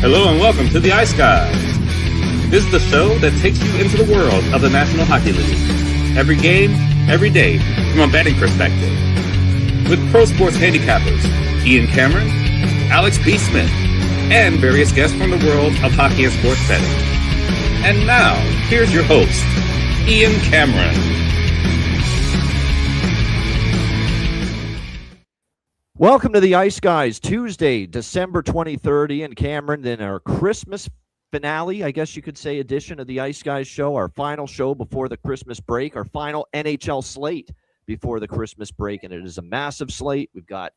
Hello and welcome to the Ice Guys. This is the show that takes you into the world of the National Hockey League. Every game, every day, from a betting perspective. With pro sports handicappers, Ian Cameron, Alex B. Smith, and various guests from the world of hockey and sports betting. And now, here's your host, Ian Cameron. Welcome to the Ice Guys, Tuesday, December 23rd. Ian Cameron, then our Christmas finale, I guess you could say, edition of the Ice Guys show, our final show before the Christmas break, our final NHL slate before the Christmas break, and it is a massive slate. We've got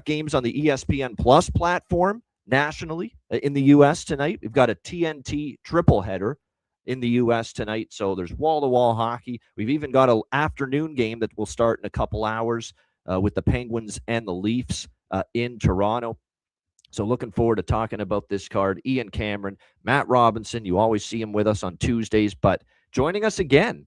games on the ESPN Plus platform nationally in the U.S. tonight. We've got a TNT triple header in the U.S. tonight, so there's wall-to-wall hockey. We've even got an afternoon game that will start in a couple hours with the Penguins and the Leafs in Toronto. So looking forward to talking about this card. Ian Cameron, Matt Robinson, you always see him with us on Tuesdays, but joining us again,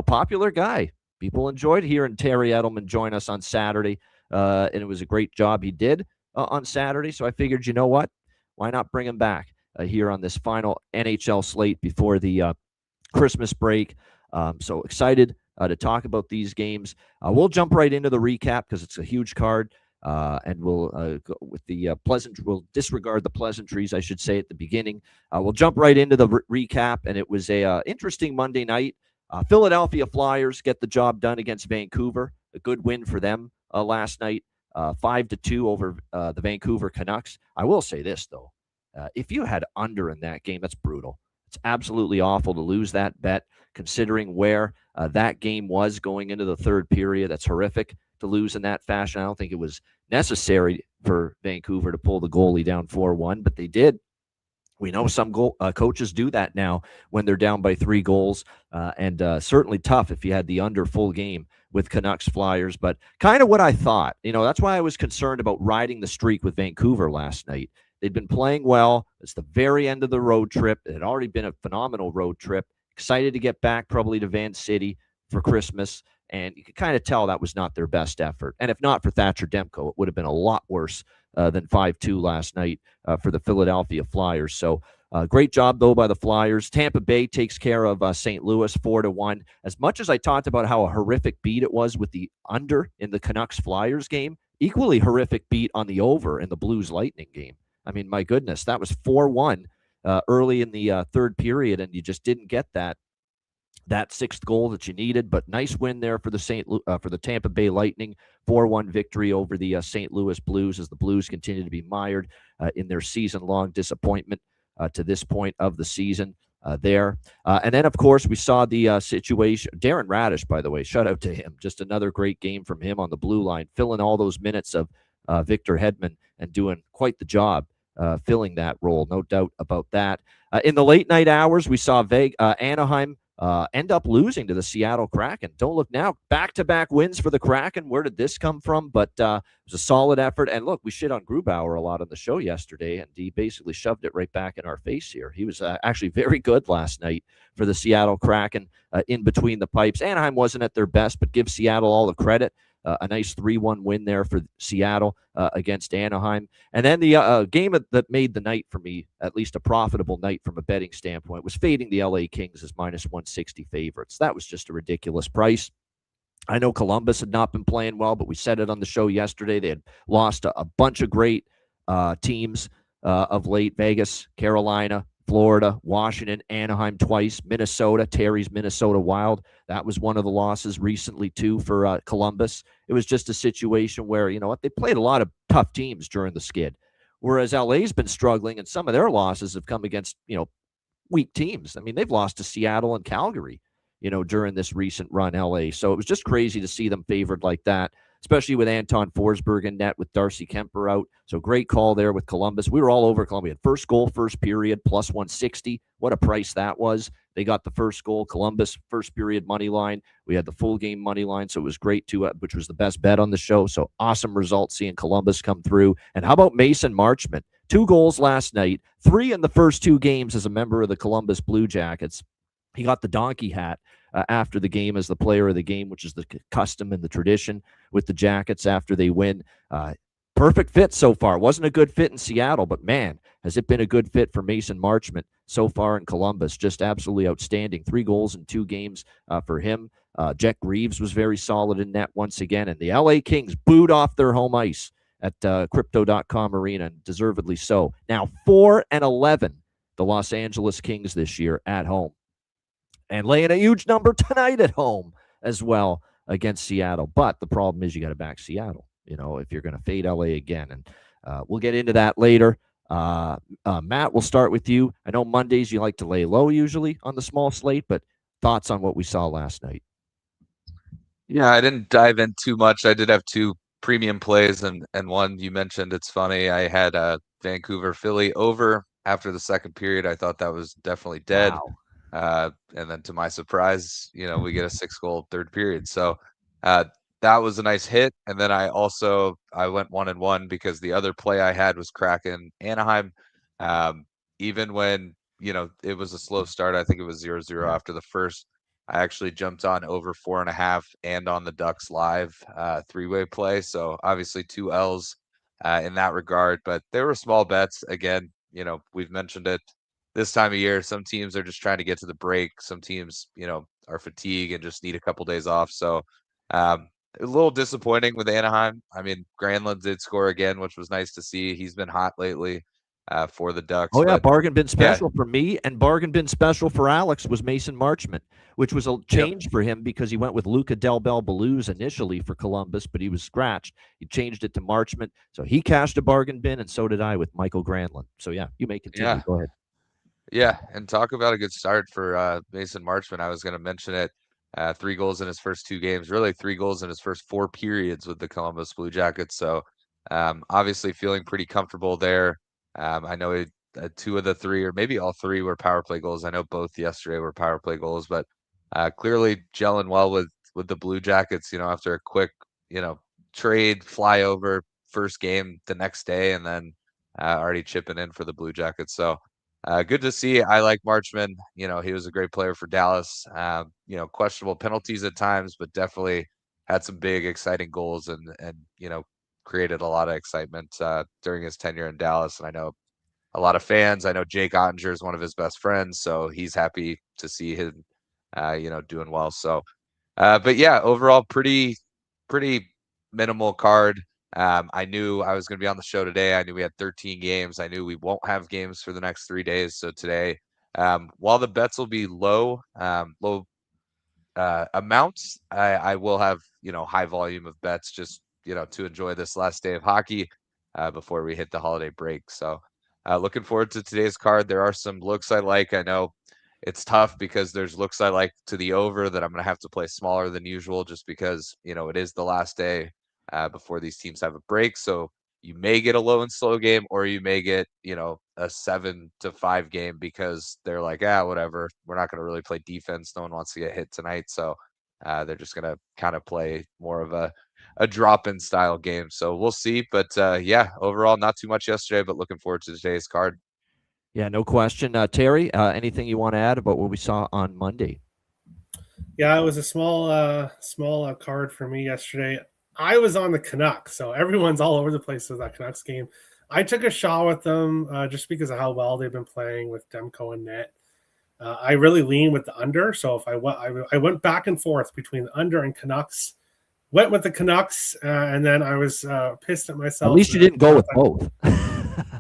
popular guy. People enjoyed hearing Terry Edelman join us on Saturday, and it was a great job he did on Saturday. So I figured, you know what? Why not bring him back here on this final NHL slate before the Christmas break? So excited to talk about these games. We'll jump right into the recap because it's a huge card, and we'll go with the we'll disregard the pleasantries, I should say, at the beginning. We'll jump right into the recap, and it was a interesting Monday night. Philadelphia Flyers get the job done against Vancouver. A good win for them last night, 5-2 over the Vancouver Canucks. I will say this, though. If you had under in that game, that's brutal. It's absolutely awful to lose that bet, considering where that game was going into the third period. That's horrific to lose in that fashion. I don't think it was necessary for Vancouver to pull the goalie down 4-1, but they did. We know some coaches do that now when they're down by 3 goals, and certainly tough if you had the under full game with Canucks Flyers, but kind of what I thought. That's why I was concerned about riding the streak with Vancouver last night. They'd been playing well. It's the very end of the road trip. It had already been a phenomenal road trip. Excited to get back probably to Van City for Christmas, and you could kind of tell that was not their best effort. And if not for Thatcher Demko, it would have been a lot worse than 5-2 last night for the Philadelphia Flyers. So great job, though, by the Flyers. Tampa Bay takes care of St. Louis 4-1. As much as I talked about how a horrific beat it was with the under in the Canucks-Flyers game, equally horrific beat on the over in the Blues-Lightning game. I mean, my goodness, that was 4-1 early in the third period, and you just didn't get that sixth goal that you needed. But nice win there for the Tampa Bay Lightning, 4-1 victory over the St. Louis Blues, as the Blues continue to be mired in their season-long disappointment to this point of the season there. And then, of course, we saw the situation. Darren Radish, by the way, shout out to him. Just another great game from him on the blue line, filling all those minutes of Victor Hedman and doing quite the job filling that role, no doubt about that. In the late night hours, we saw Anaheim end up losing to the Seattle Kraken. Don't look now. Back-to-back wins for the Kraken. Where did this come from? But it was a solid effort. And look, we shit on Grubauer a lot on the show yesterday, and he basically shoved it right back in our face here. He was actually very good last night for the Seattle Kraken in between the pipes. Anaheim wasn't at their best, but give Seattle all the credit. A nice 3-1 win there for Seattle against Anaheim. And then the game that made the night for me, at least a profitable night from a betting standpoint, was fading the LA Kings as -160 favorites. That was just a ridiculous price. I know Columbus had not been playing well, but we said it on the show yesterday. They had lost a bunch of great teams of late. Vegas, Carolina, Florida, Washington, Anaheim twice, Minnesota, Terry's Minnesota Wild. That was one of the losses recently, too, for Columbus. It was just a situation where, they played a lot of tough teams during the skid, whereas LA's been struggling, and some of their losses have come against, weak teams. I mean, they've lost to Seattle and Calgary, during this recent run, LA. So it was just crazy to see them favored like that, especially with Anton Forsberg in net with Darcy Kemper out. So great call there with Columbus. We were all over Columbus. First goal, first period, +160. What a price that was. They got the first goal. Columbus, first period money line. We had the full game money line, so it was great too, which was the best bet on the show. So awesome result seeing Columbus come through. And how about Mason Marchment? 2 goals last night, 3 in the first 2 games as a member of the Columbus Blue Jackets. He got the donkey hat after the game as the player of the game, which is the custom and the tradition with the Jackets after they win. Perfect fit so far. Wasn't a good fit in Seattle, but man, Has it been a good fit for Mason Marchment so far in Columbus? Just absolutely outstanding. 3 goals in 2 games for him. Jack Reeves was very solid in net once again. And the LA Kings booed off their home ice at Crypto.com Arena, and deservedly so. Now 4-11, the Los Angeles Kings this year at home, and laying a huge number tonight at home as well against Seattle. But the problem is you got to back Seattle, if you're going to fade LA again. And we'll get into that later. Matt, we'll start with you. I know Mondays you like to lay low usually on the small slate, but thoughts on what we saw last night? Yeah, I didn't dive in too much. I did have 2 premium plays, and one you mentioned. It's funny. I had Vancouver Philly over after the second period. I thought that was definitely dead. Wow. And then to my surprise, we get a 6-goal third period. So that was a nice hit. And then I went 1-1 because the other play I had was Kraken Anaheim. Even when, it was a slow start, I think it was 0-0 after the first. I actually jumped on over 4.5 and on the Ducks live 3-way play. So obviously 2 L's in that regard, but they were small bets. Again, we've mentioned it this time of year. Some teams are just trying to get to the break. Some teams, are fatigued and just need a couple days off. So a little disappointing with Anaheim. I mean, Granlund did score again, which was nice to see. He's been hot lately for the Ducks. Oh, yeah, but, bargain bin special for me, and bargain bin special for Alex was Mason Marchment, which was a change for him because he went with Luca Del Bel Belouz initially for Columbus, but he was scratched. He changed it to Marchment, so he cashed a bargain bin, and so did I with Michael Granlund. So, yeah, you may continue. Yeah. Go ahead. Yeah, and talk about a good start for Mason Marchment. I was going to mention it. 3 goals in his first 2 games, really 3 goals in his first 4 periods with the Columbus Blue Jackets. So obviously feeling pretty comfortable there. I know 2 of the 3, or maybe all 3, were power play goals. I know both yesterday were power play goals, but clearly gelling well with the Blue Jackets, after a quick, trade flyover first game the next day, and then already chipping in for the Blue Jackets. So good to see. I like Marchman. He was a great player for Dallas. Questionable penalties at times, but definitely had some big, exciting goals and created a lot of excitement during his tenure in Dallas. And I know a lot of fans. I know Jake Ottinger is one of his best friends, so he's happy to see him, doing well. So, but yeah, overall, pretty minimal card. I knew I was going to be on the show today. I knew we had 13 games. I knew we won't have games for the next 3 days. So today, while the bets will be low amounts, I will have, high volume of bets just, to enjoy this last day of hockey before we hit the holiday break. So looking forward to today's card. There are some looks I like. I know it's tough because there's looks I like to the over that I'm going to have to play smaller than usual just because, it is the last day before these teams have a break. So you may get a low and slow game, or you may get, a 7-5 game because they're like, whatever. We're not going to really play defense. No one wants to get hit tonight. So they're just going to kind of play more of a drop-in style game. So we'll see. But yeah, overall, not too much yesterday, but looking forward to today's card. Yeah, no question. Terry, anything you want to add about what we saw on Monday? Yeah, it was a small card for me yesterday. I was on the Canucks, so everyone's all over the place with that Canucks game. I took a shot with them just because of how well they've been playing with Demko and net. I really lean with the under, so if I went back and forth between the under and Canucks. Went with the Canucks, and then I was pissed at myself. At least you didn't go with both.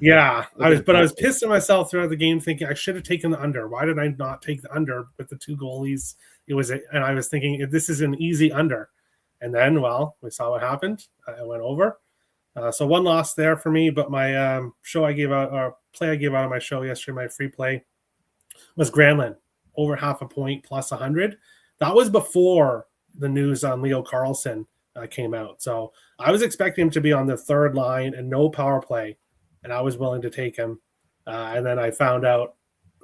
Yeah, I was pissed at myself throughout the game, thinking I should have taken the under. Why did I not take the under with the 2 goalies? And I was thinking this is an easy under. And then, well, we saw what happened. I went over. So 1 loss there for me. But my play I gave out on my show yesterday, my free play, was Granlund over 0.5 point plus 100. That was before the news on Leo Carlson came out. So I was expecting him to be on the 3rd line and no power play, and I was willing to take him. And then I found out,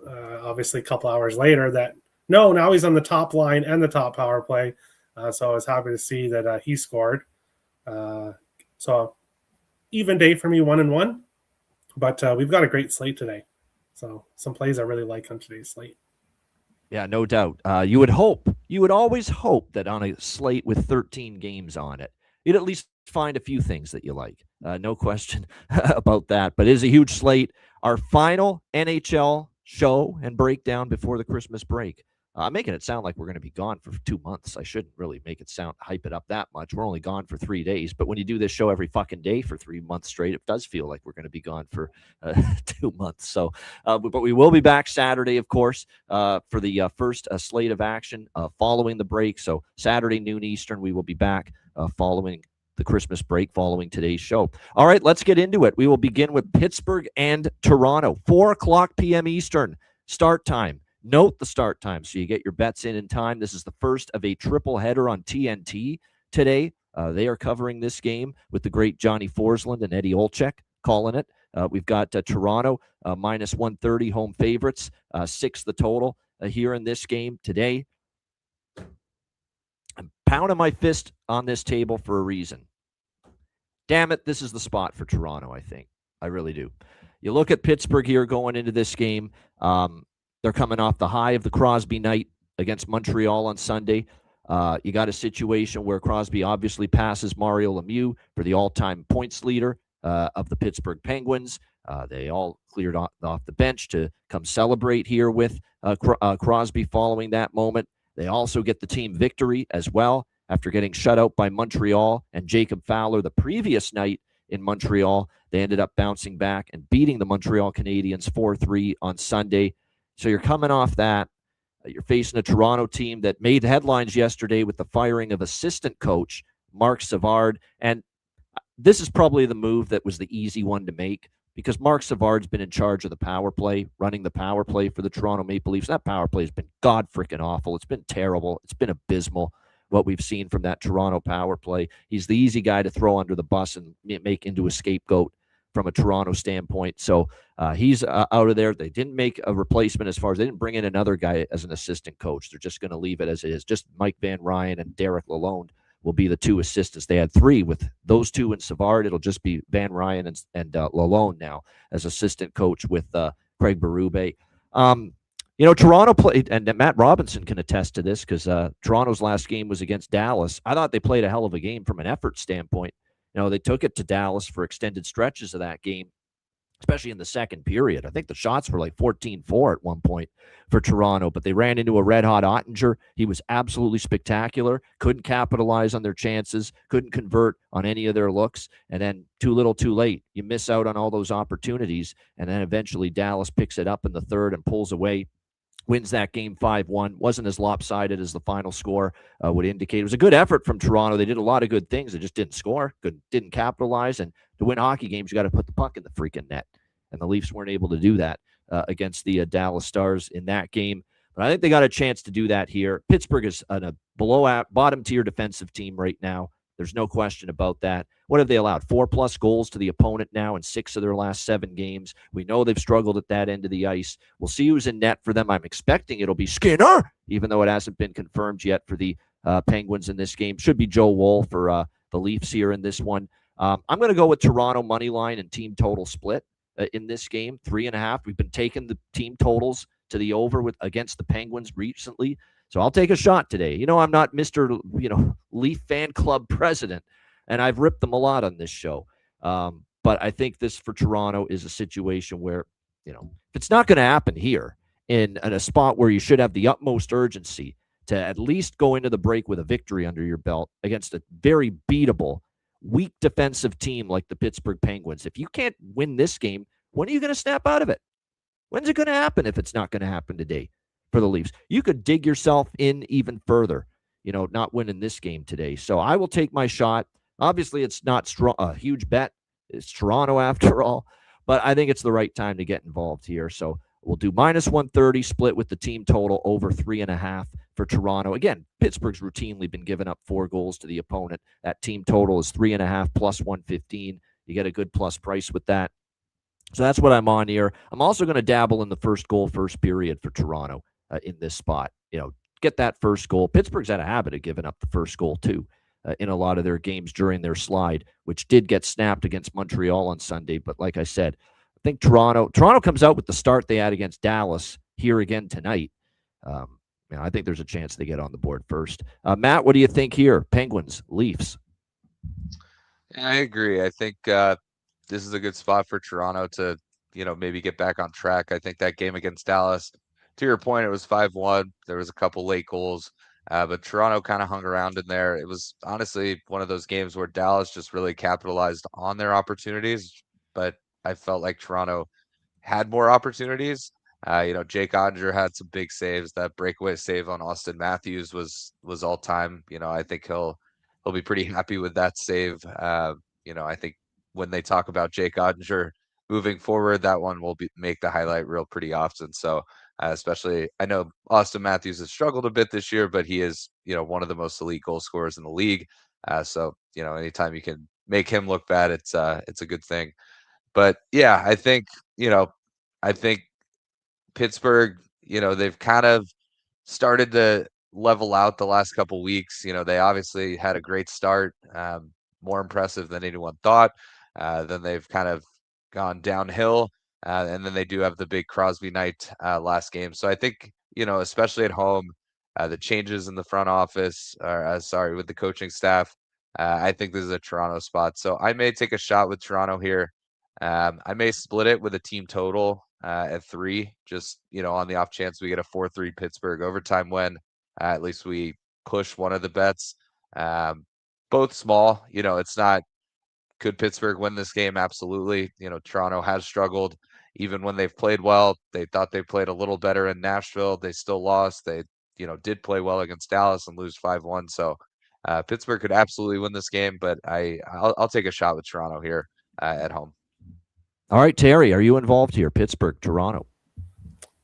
obviously, a couple hours later that, no, now he's on the top line and the top power play. So I was happy to see that he scored. So even day for me, 1-1. But we've got a great slate today. So some plays I really like on today's slate. Yeah, no doubt. You would always hope that on a slate with 13 games on it, you'd at least find a few things that you like. No question about that. But it is a huge slate. our final NHL show and breakdown before the Christmas break. I'm making it sound like we're going to be gone for 2 months. I shouldn't really hype it up that much. We're only gone for 3 days. But when you do this show every fucking day for 3 months straight, it does feel like we're going to be gone for 2 months. So, but we will be back Saturday, of course, for the first slate of action following the break. So Saturday, noon Eastern, we will be back following the Christmas break, following today's show. All right, let's get into it. We will begin with Pittsburgh and Toronto, 4:00 p.m. Eastern start time. Note the start time so you get your bets in time. This is the first of a triple header on TNT today. They are covering this game with the great Johnny Forsland and Eddie Olczyk calling it. We've got Toronto minus 130 home favorites, 6 the total here in this game today. I'm pounding my fist on this table for a reason. Damn it, this is the spot for Toronto, I think. I really do. You look at Pittsburgh here going into this game. They're coming off the high of the Crosby night against Montreal on Sunday. You got a situation where Crosby obviously passes Mario Lemieux for the all-time points leader of the Pittsburgh Penguins. They all cleared off the bench to come celebrate here with Crosby following that moment. They also get the team victory as well after getting shut out by Montreal and Jacob Fowler the previous night in Montreal. They ended up bouncing back and beating the Montreal Canadiens 4-3 on Sunday. So you're coming off that. You're facing a Toronto team that made headlines yesterday with the firing of assistant coach Marc Savard. And this is probably the move that was the easy one to make because Marc Savard's been in charge of the power play, running the power play for the Toronto Maple Leafs. That power play has been god-freaking awful. It's been terrible. It's been abysmal, what we've seen from that Toronto power play. He's the easy guy to throw under the bus and make into a scapegoat from a Toronto standpoint. So he's out of there. They didn't make a replacement as far as they didn't bring in another guy as an assistant coach. They're just going to leave it as it is. Just Mike Van Ryn and Derek Lalonde will be the 2 assistants. They had 3 with those 2 and Savard. It'll just be Van Ryn and Lalonde now as assistant coach with Craig Berube. Toronto played, and Matt Robinson can attest to this because Toronto's last game was against Dallas. I thought they played a hell of a game from an effort standpoint. They took it to Dallas for extended stretches of that game, especially in the second period. I think the shots were like 14-4 at one point for Toronto, but they ran into a red-hot Ottinger. He was absolutely spectacular, couldn't capitalize on their chances, couldn't convert on any of their looks, and then too little too late. You miss out on all those opportunities, and then eventually Dallas picks it up in the third and pulls away. Wins that game 5-1. Wasn't as lopsided as the final score would indicate. It was a good effort from Toronto. They did a lot of good things. They just didn't score, didn't capitalize. And to win hockey games, you got to put the puck in the freaking net. And the Leafs weren't able to do that against the Dallas Stars in that game. But I think they got a chance to do that here. Pittsburgh is a bottom-tier defensive team right now. There's no question about that. What have they allowed? 4+ goals to the opponent now in 6 of their last 7 games. We know they've struggled at that end of the ice. We'll see who's in net for them. I'm expecting it'll be Skinner, even though it hasn't been confirmed yet for the Penguins in this game. Should be Joe Woll for the Leafs here in this one. I'm going to go with Toronto money line and team total split in this game, 3.5. We've been taking the team totals to the over against the Penguins recently. So I'll take a shot today. I'm not Mr. Leaf fan club president, and I've ripped them a lot on this show. But I think this for Toronto is a situation where, if it's not going to happen here in a spot where you should have the utmost urgency to at least go into the break with a victory under your belt against a very beatable, weak defensive team like the Pittsburgh Penguins. If you can't win this game, when are you going to snap out of it? When's it going to happen if it's not going to happen today? For the Leafs, you could dig yourself in even further, not winning this game today. So I will take my shot. Obviously, it's not a huge bet. It's Toronto after all, but I think it's the right time to get involved here. So we'll do minus 130 split with the team total over 3.5 for Toronto. Again, Pittsburgh's routinely been giving up 4 goals to the opponent. That team total is 3.5 plus 115. You get a good plus price with that. So that's what I'm on here. I'm also going to dabble in the first goal, first period for Toronto. In this spot, get that first goal. Pittsburgh's had a habit of giving up the first goal too in a lot of their games during their slide, which did get snapped against Montreal on Sunday. But like I said, I think Toronto comes out with the start they had against Dallas here again tonight. I think there's a chance they get on the board first. Matt, what do you think here? Penguins, Leafs. I agree. I think this is a good spot for Toronto to maybe get back on track. I think that game against Dallas, to your point, it was 5-1. There was a couple late goals, but Toronto kind of hung around in there. It was honestly one of those games where Dallas just really capitalized on their opportunities, but I felt like Toronto had more opportunities. Jake Ottinger had some big saves. That breakaway save on Austin Matthews was all time. I think he'll be pretty happy with that save. I think when they talk about Jake Ottinger moving forward, that one will make the highlight reel pretty often. So especially, I know Austin Matthews has struggled a bit this year, but he is one of the most elite goal scorers in the league. So anytime you can make him look bad, it's a good thing. But yeah, I think Pittsburgh, they've kind of started to level out the last couple weeks. They obviously had a great start, more impressive than anyone thought. Then they've kind of gone downhill, and then they do have the big Crosby night last game. So I think, especially at home, the changes in the front office, or with the coaching staff, I think this is a Toronto spot. So I may take a shot with Toronto here. I may split it with a team total at 3, just on the off chance we get a 4-3 Pittsburgh overtime win. At least we push one of the bets. Both small. It's not. Could Pittsburgh win this game? Absolutely. Toronto has struggled even when they've played well. They thought they played a little better in Nashville. They still lost. They did play well against Dallas and lose 5-1. So Pittsburgh could absolutely win this game, but I'll take a shot with Toronto here at home. All right, Terry, are you involved here? Pittsburgh, Toronto.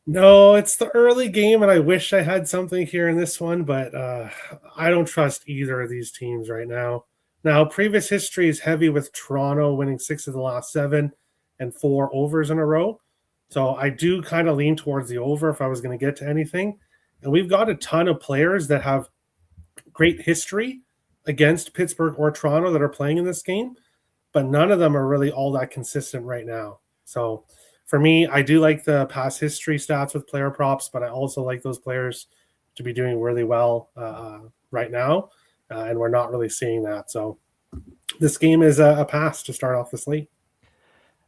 No, it's the early game, and I wish I had something here in this one, but I don't trust either of these teams right now. Now, previous history is heavy with Toronto winning 6 of the last 7 and 4 overs in a row. So I do kind of lean towards the over if I was going to get to anything. And we've got a ton of players that have great history against Pittsburgh or Toronto that are playing in this game, but none of them are really all that consistent right now. So for me, I do like the past history stats with player props, but I also like those players to be doing really well right now. And we're not really seeing that. So this game is a pass to start off the slate.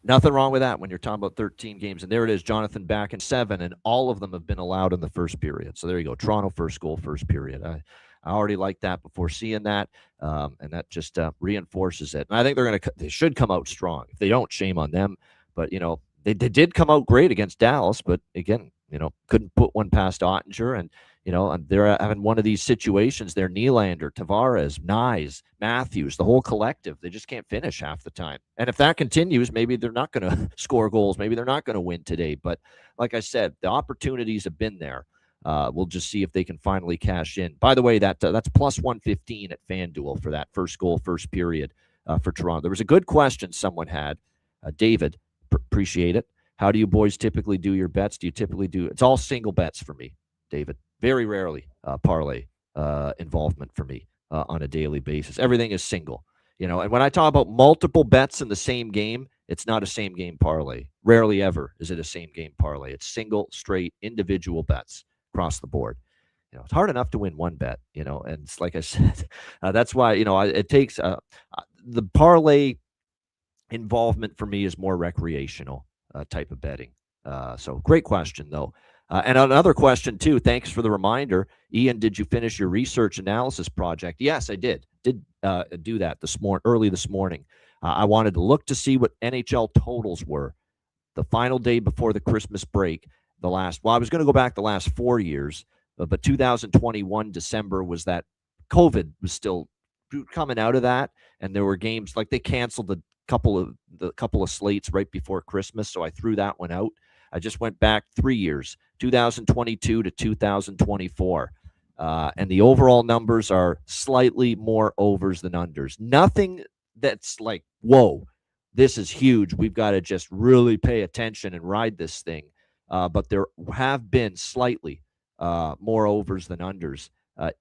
Nothing wrong with that when you're talking about 13 games. And there it is, Jonathan back in 7, and all of them have been allowed in the first period. So there you go. Toronto first goal, first period. I already liked that before seeing that, and that just reinforces it. And I think they should come out strong. If they don't, shame on them. But, they did come out great against Dallas, but again, couldn't put one past Ottinger. And, and they're having one of these situations there. Nylander, Tavares, Nyes, Matthews, the whole collective, they just can't finish half the time. And if that continues, maybe they're not going to score goals. Maybe they're not going to win today. But like I said, the opportunities have been there. We'll just see if they can finally cash in. By the way, that's plus 115 at FanDuel for that first goal, first period for Toronto. There was a good question someone had. David, appreciate it. How do you boys typically do your bets? Do you typically do? It's all single bets for me, David. Very rarely parlay involvement for me on a daily basis. Everything is single. And when I talk about multiple bets in the same game, it's not a same game parlay. Rarely ever is it a same game parlay. It's single, straight, individual bets across the board. It's hard enough to win one bet, and it's like I said, that's why, it takes the parlay involvement for me is more recreational type of betting. So great question though. And another question too. Thanks for the reminder. Ian, did you finish your research analysis project? Yes, I did. Do that early this morning. I wanted to look to see what NHL totals were the final day before the Christmas break. I was going to go back the last 4 years, but 2021 December was that COVID was still coming out of that, and there were games like they canceled the couple of slates right before Christmas, so I threw that one out. I just went back 3 years, 2022 to 2024, and the overall numbers are slightly more overs than unders. Nothing that's like, whoa, this is huge. We've got to just really pay attention and ride this thing. But there have been slightly more overs than unders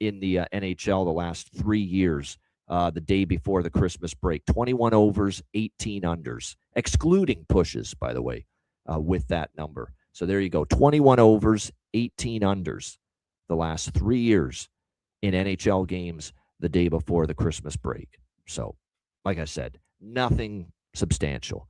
in the NHL the last 3 years. The day before the Christmas break, 21 overs, 18 unders, excluding pushes, by the way, with that number. So there you go, 21 overs, 18 unders the last 3 years in NHL games the day before the Christmas break. So, like I said, nothing substantial.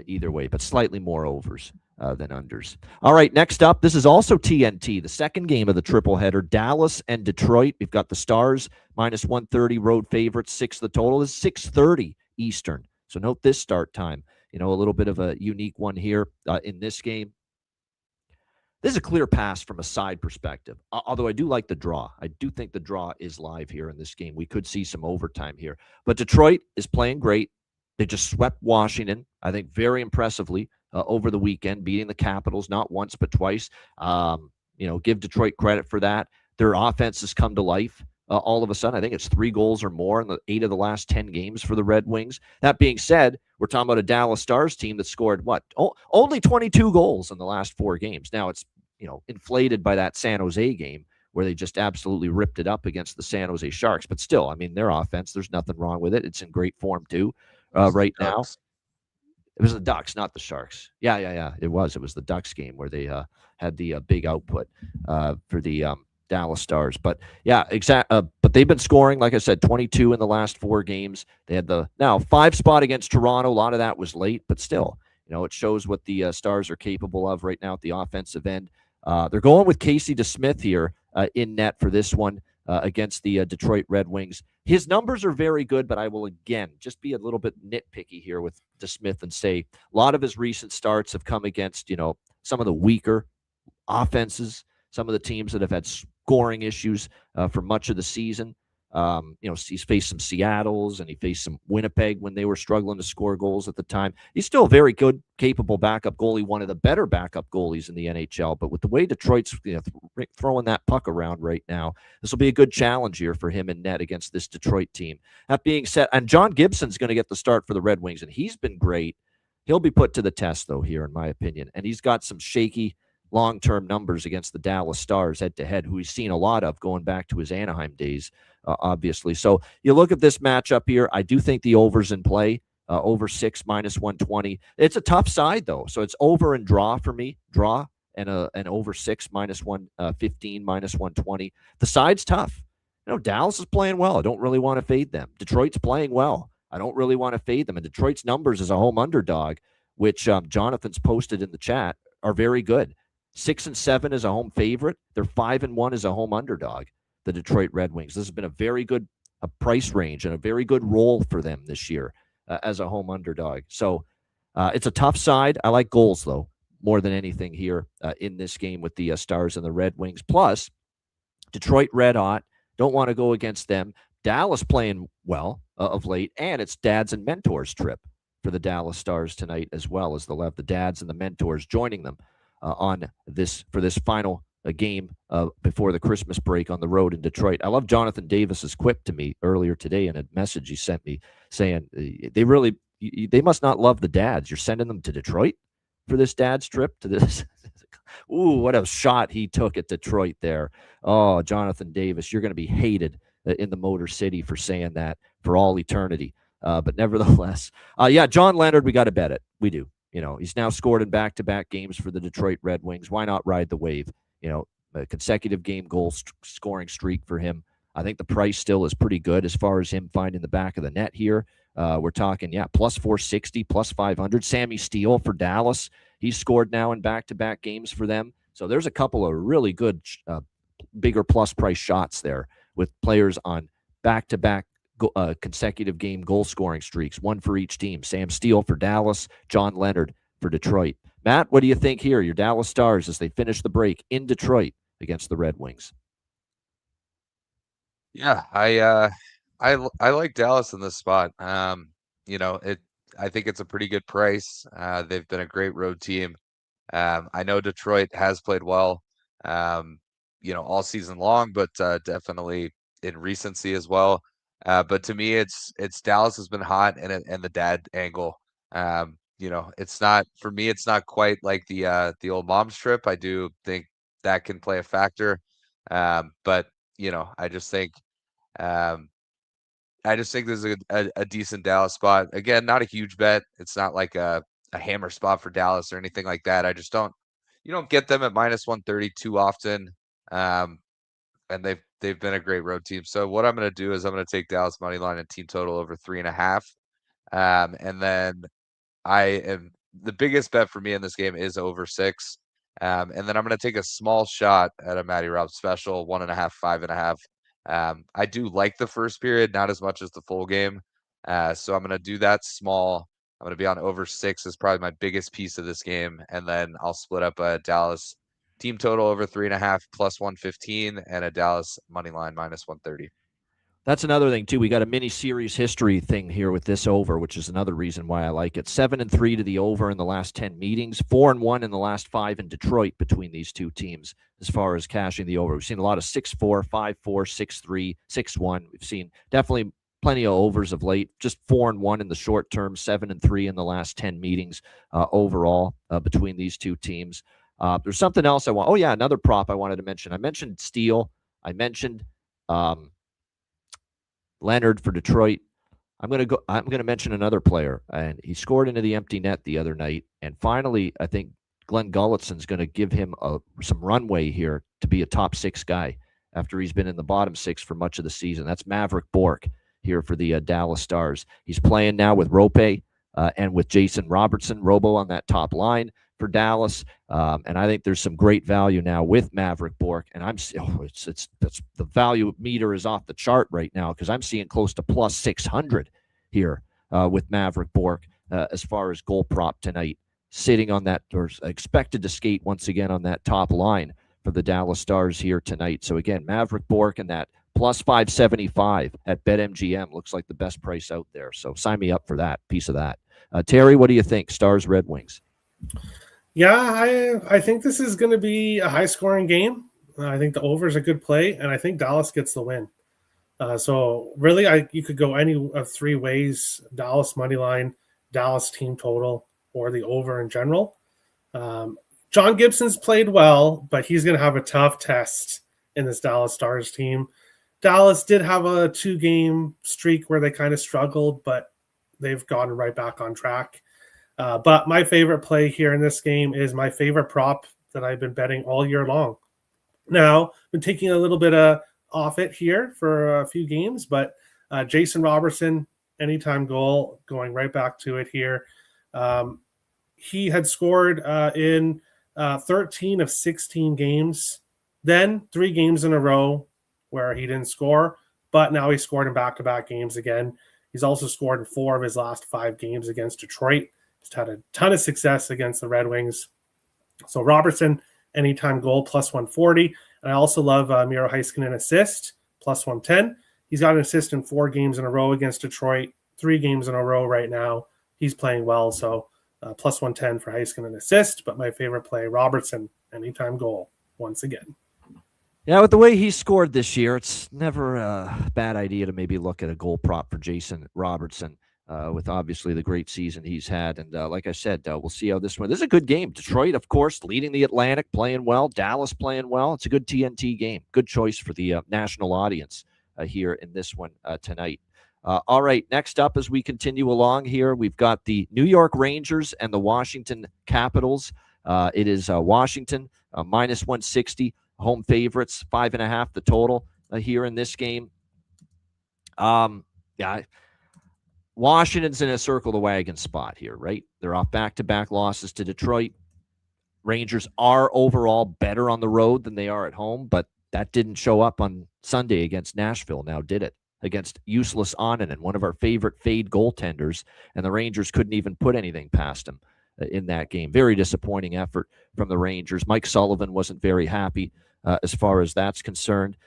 either way, but slightly more overs than unders. All right, next up, this is also TNT, the second game of the triple header, Dallas and Detroit. We've got the Stars minus 130 road favorites, 6 the total is 6:30 Eastern. So note this start time. A little bit of a unique one here in this game. This is a clear pass from a side perspective, although I do like the draw. I do think the draw is live here in this game. We could see some overtime here. But Detroit is playing great. They just swept Washington, I think, very impressively over the weekend, beating the Capitals not once but twice. Give Detroit credit for that. Their offense has come to life all of a sudden. I think it's 3 goals or more in the 8 of the last 10 games for the Red Wings. That being said, we're talking about a Dallas Stars team that scored, only 22 goals in the last 4 games. Now, it's inflated by that San Jose game where they just absolutely ripped it up against the San Jose Sharks. But still, I mean, their offense, there's nothing wrong with it. It's in great form, too, right now. It was the Ducks, not the Sharks. Yeah. It was the Ducks game where they had the big output for the Dallas Stars. But yeah, but they've been scoring, like I said, 22 in the last 4 games. They had the 5 spot against Toronto. A lot of that was late, but still, it shows what the Stars are capable of right now at the offensive end. They're going with Casey DeSmith here in net for this one against the Detroit Red Wings. His numbers are very good, but I will, again, just be a little bit nitpicky here with DeSmith and say a lot of his recent starts have come against, some of the weaker offenses, some of the teams that have had scoring issues for much of the season. He's faced some Seattles and he faced some Winnipeg when they were struggling to score goals at the time. He's still a very good, capable backup goalie, one of the better backup goalies in the NHL. But with the way Detroit's throwing that puck around right now, this will be a good challenge here for him in net against this Detroit team. That being said, and John Gibson's going to get the start for the Red Wings, and he's been great. He'll be put to the test, though, here, in my opinion. And he's got some shaky long-term numbers against the Dallas Stars head-to-head, who he's seen a lot of going back to his Anaheim days, obviously. So you look at this matchup here. I do think the over's in play, over 6 minus 120. It's a tough side, though. So it's over and draw for me, and over 6 minus 115 minus 120. The side's tough. Dallas is playing well. I don't really want to fade them. Detroit's playing well. I don't really want to fade them. And Detroit's numbers as a home underdog, which Jonathan's posted in the chat, are very good. 6-7 as a home favorite. They're 5-1 as a home underdog, the Detroit Red Wings. This has been a very good price range and a very good role for them this year as a home underdog. So it's a tough side. I like goals, though, more than anything here in this game with the Stars and the Red Wings. Plus, Detroit red hot. Don't want to go against them. Dallas playing well of late, and it's dads and mentors trip for the Dallas Stars tonight, as well as they'll have the dads and the mentors joining them on this final game before the Christmas break on the road in Detroit. I love Jonathan Davis's quip to me earlier today in a message he sent me saying they must not love the dads. You're sending them to Detroit for this dad's trip to this. Ooh, what a shot he took at Detroit there. Oh, Jonathan Davis, you're going to be hated in the Motor City for saying that for all eternity. But nevertheless, John Leonard, we got to bet it. We do. He's now scored in back-to-back games for the Detroit Red Wings. Why not ride the wave? A consecutive game goal scoring streak for him. I think the price still is pretty good as far as him finding the back of the net here. We're talking, plus 460, plus 500. Sammy Steele for Dallas. He's scored now in back-to-back games for them. So there's a couple of really good, bigger plus price shots there with players on back-to-back consecutive game goal scoring streaks, one for each team. Sam Steele for Dallas, John Leonard for Detroit. Matt, what do you think here? Your Dallas Stars as they finish the break in Detroit against the Red Wings. Yeah, I like Dallas in this spot. I think it's a pretty good price. They've been a great road team. I know Detroit has played well, all season long, but definitely in recency as well. But to me, it's Dallas has been hot and the dad angle. It's not for me. It's not quite like the old mom's trip. I do think that can play a factor. But I just think there's a decent Dallas spot. Again, not a huge bet. It's not like a hammer spot for Dallas or anything like that. I just you don't get them at minus 130 too often. And they've been a great road team. So what I'm going to do is I'm going to take Dallas money line and team total over 3.5. And then I am the biggest bet for me in this game is over 6. And then I'm going to take a small shot at a Matty Rob special, 1.5, 5.5. I do like the first period, not as much as the full game. So I'm going to do that small. I'm going to be on over 6 is probably my biggest piece of this game. And then I'll split up a Dallas team total over 3.5 plus 115 and a Dallas money line minus 130. That's another thing too. We got a mini series history thing here with this over, which is another reason why I like it. 7-3 to the over in the last 10 meetings, 4-1 in the last 5 in Detroit between these two teams as far as cashing the over. We've seen a lot of 6-4, 5-4, 6-3, 6-1. We've seen definitely plenty of overs of late. Just 4-1 in the short term, 7-3 in the last 10 meetings overall between these two teams. There's something else I want. Oh yeah, another prop I wanted to mention. I mentioned Steele. I mentioned Leonard for Detroit. I'm going to mention another player, and he scored into the empty net the other night. And finally, I think Glenn Gullitson's going to give him some runway here to be a top 6 guy after he's been in the bottom 6 for much of the season. That's Maverick Bourque here for the Dallas Stars. He's playing now with Rope and with Jason Robertson, Robo on that top line for Dallas, and I think there's some great value now with Maverick Bourque, and it's the value meter is off the chart right now because I'm seeing close to plus 600 here with Maverick Bourque as far as goal prop tonight, sitting on that or expected to skate once again on that top line for the Dallas Stars here tonight. So again, Maverick Bourque and that plus 575 at BetMGM looks like the best price out there. So sign me up for that piece of that. Terry, what do you think? Stars, Red Wings. Yeah, I think this is going to be a high-scoring game. I think the over is a good play, and I think Dallas gets the win. So really, you could go any of 3 ways: Dallas money line, Dallas team total, or the over in general. John Gibson's played well, but he's going to have a tough test in this Dallas Stars team. Dallas did have a 2-game streak where they kind of struggled, but they've gotten right back on track. But my favorite play here in this game is my favorite prop that I've been betting all year long. Now, I've been taking a little bit off it here for a few games, but Jason Robertson, anytime goal, going right back to it here. He had scored in 13 of 16 games, then 3 games in a row where he didn't score, but now he scored in back-to-back games again. He's also scored in 4 of his last 5 games against Detroit. Just had a ton of success against the Red Wings. So Robertson, anytime goal, plus 140. And I also love Miro Heiskanen assist, plus 110. He's got an assist in 4 games in a row against Detroit, 3 games in a row right now. He's playing well, so plus 110 for Heiskanen assist. But my favorite play, Robertson, anytime goal, once again. Yeah, with the way he scored this year, it's never a bad idea to maybe look at a goal prop for Jason Robertson. With obviously the great season he's had. And like I said, we'll see how this one. This is a good game. Detroit, of course, leading the Atlantic, playing well. Dallas playing well. It's a good TNT game. Good choice for the national audience here in this one tonight. All right, next up as we continue along here, we've got the New York Rangers and the Washington Capitals. It is Washington minus 160, home favorites, 5.5 the total here in this game. Washington's in a circle the wagon spot here, right? They're off back-to-back losses to Detroit. Rangers are overall better on the road than they are at home, but that didn't show up on Sunday against Nashville, now did it? Against useless Onanen, one of our favorite fade goaltenders, and the Rangers couldn't even put anything past him in that game. Very disappointing effort from the Rangers. Mike Sullivan wasn't very happy as far as that's concerned.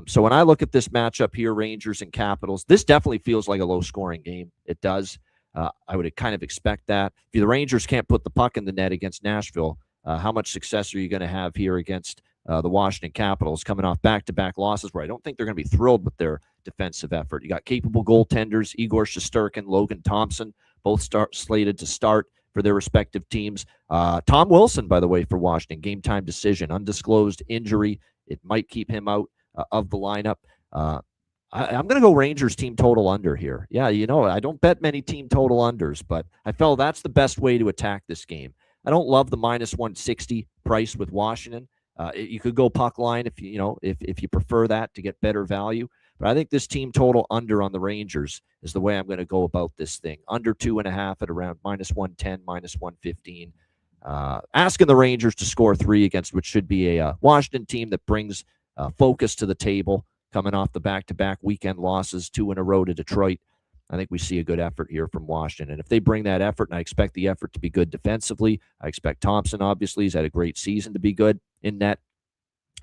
So when I look at this matchup here, Rangers and Capitals, this definitely feels like a low-scoring game. It does. I would kind of expect that. If the Rangers can't put the puck in the net against Nashville, how much success are you going to have here against the Washington Capitals coming off back-to-back losses where I don't think they're going to be thrilled with their defensive effort? You got capable goaltenders, Igor Shesterkin, Logan Thompson, both slated to start for their respective teams. Tom Wilson, by the way, for Washington, game-time decision, undisclosed injury. It might keep him out of the lineup. I'm going to go Rangers team total under here. Yeah, I don't bet many team total unders, but I felt that's the best way to attack this game. I don't love the minus 160 price with Washington. You could go puck line if you prefer that to get better value. But I think this team total under on the Rangers is the way I'm going to go about this thing. Under 2.5 at around -110, -115. Asking the Rangers to score 3 against what should be a Washington team that brings focus to the table, coming off the back-to-back weekend losses, 2 in a row to Detroit. I think we see a good effort here from Washington. And if they bring that effort, and I expect the effort to be good defensively, I expect Thompson, obviously, has had a great season to be good in net.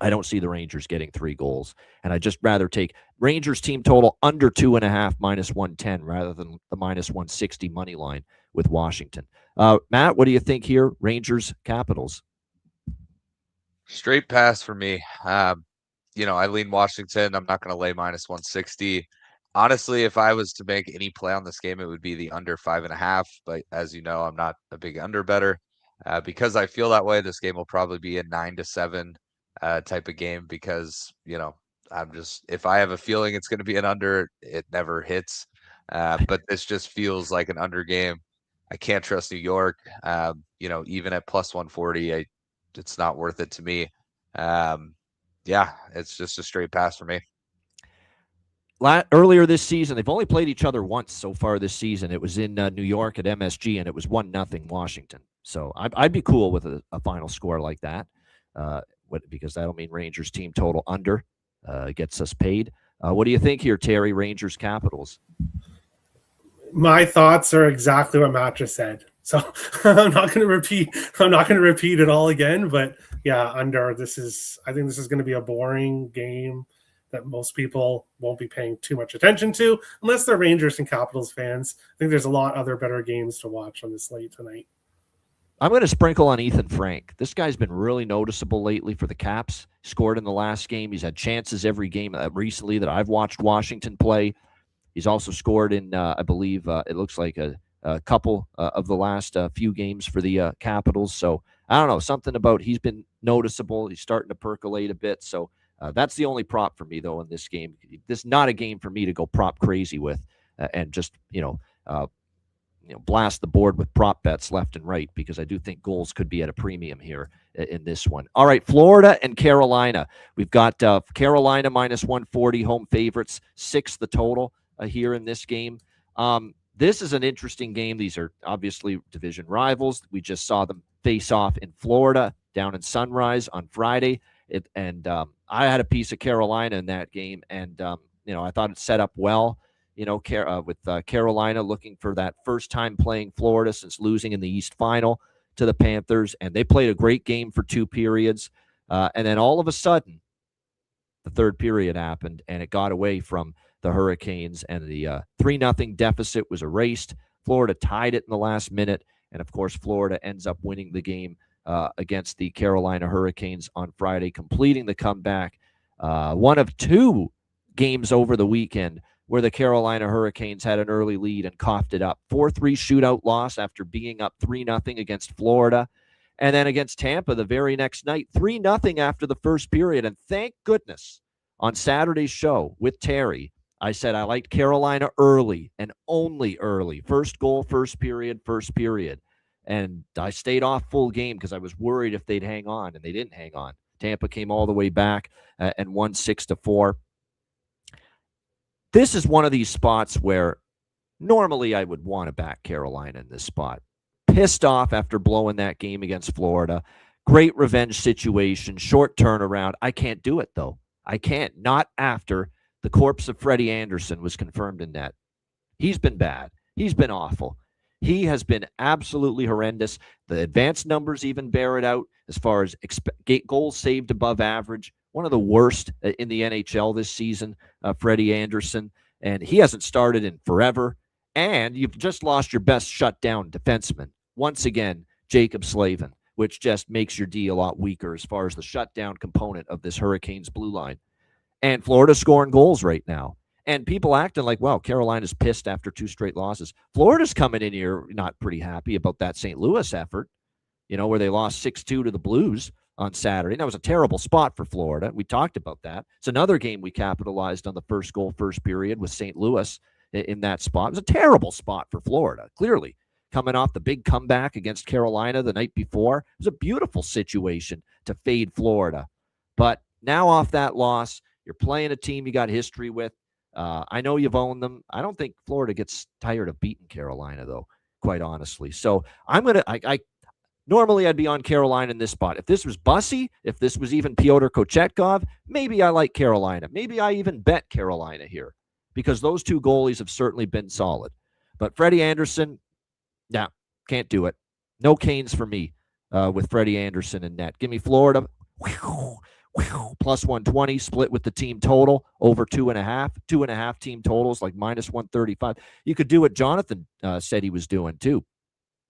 I don't see the Rangers getting 3 goals. And I'd just rather take Rangers team total under 2.5 -110 rather than the -160 money line with Washington. Matt, what do you think here? Rangers, Capitals. Straight pass for me. I lean Washington. I'm not going to lay -160. Honestly, if I was to make any play on this game, it would be the under 5.5. But as you know, I'm not a big under better. Because I feel that way, this game will probably be a 9-7 type of game because, if I have a feeling it's going to be an under, it never hits. But this just feels like an under game. I can't trust New York. Even at +140, it's not worth it to me. It's just a straight pass for me. Earlier this season, they've only played each other once so far this season. It was in New York at MSG, and it was 1-0 Washington. So I'd be cool with a final score like that, because that'll mean Rangers team total under gets us paid. What do you think here, Terry? Rangers, Capitals. My thoughts are exactly what Matt just said. So I'm not going to repeat it all again. But yeah, under. I think this is going to be a boring game that most people won't be paying too much attention to, unless they're Rangers and Capitals fans. I think there's a lot other better games to watch on this slate tonight. I'm going to sprinkle on Ethan Frank. This guy's been really noticeable lately for the Caps. Scored in the last game. He's had chances every game recently that I've watched Washington play. He's also scored in, I believe, it looks like a couple of the last few games for the Capitals. So I don't know, something about he's been noticeable. He's starting to percolate a bit. So that's the only prop for me, though, in this game. This is not a game for me to go prop crazy with and just, blast the board with prop bets left and right, because I do think goals could be at a premium here in this one. All right, Florida and Carolina. We've got Carolina -140, home favorites, 6 the total here in this game. This is an interesting game. These are obviously division rivals. We just saw them face off in Florida down in Sunrise on Friday. I had a piece of Carolina in that game, and I thought it set up well. With Carolina looking for that first time playing Florida since losing in the East Final to the Panthers, and they played a great game for 2 periods. And then all of a sudden, the third period happened, and it got away from the Hurricanes, and the 3-0 deficit was erased. Florida tied it in the last minute, and of course, Florida ends up winning the game against the Carolina Hurricanes on Friday, completing the comeback. One of 2 games over the weekend where the Carolina Hurricanes had an early lead and coughed it up. 4-3 shootout loss after being up 3-0 against Florida. And then against Tampa the very next night, 3-0 after the first period. And thank goodness on Saturday's show with Terry, I said I liked Carolina early and only early. First goal, first period. And I stayed off full game because I was worried if they'd hang on, and they didn't hang on. Tampa came all the way back and won 6-4. This is one of these spots where normally I would want to back Carolina in this spot. Pissed off after blowing that game against Florida. Great revenge situation, short turnaround. I can't do it, though. I can't. Not after the corpse of Freddie Anderson was confirmed in net. He's been bad. He's been awful. He has been absolutely horrendous. The advanced numbers even bear it out as far as goals saved above average. One of the worst in the NHL this season, Freddie Anderson. And he hasn't started in forever. And you've just lost your best shutdown defenseman. Once again, Jacob Slavin, which just makes your D a lot weaker as far as the shutdown component of this Hurricanes blue line. And Florida's scoring goals right now. And people acting like, well, Carolina's pissed after 2 straight losses. Florida's coming in here not pretty happy about that St. Louis effort, where they lost 6-2 to the Blues on Saturday. That was a terrible spot for Florida. We talked about that. It's another game we capitalized on the first goal, first period with St. Louis in that spot. It was a terrible spot for Florida, clearly. Coming off the big comeback against Carolina the night before. It was a beautiful situation to fade Florida. But now off that loss, you're playing a team you got history with. I know you've owned them. I don't think Florida gets tired of beating Carolina, though, quite honestly. So I'm going to, I normally I'd be on Carolina in this spot. If this was Bussy, if this was even Pyotr Kochetkov, maybe I like Carolina. Maybe I even bet Carolina here because those two goalies have certainly been solid. But Freddie Anderson, yeah, can't do it. No Canes for me with Freddie Anderson in net. Give me Florida. Plus 120, split with the team total, over 2.5. 2.5 team totals, like minus 135. You could do what Jonathan said he was doing, too.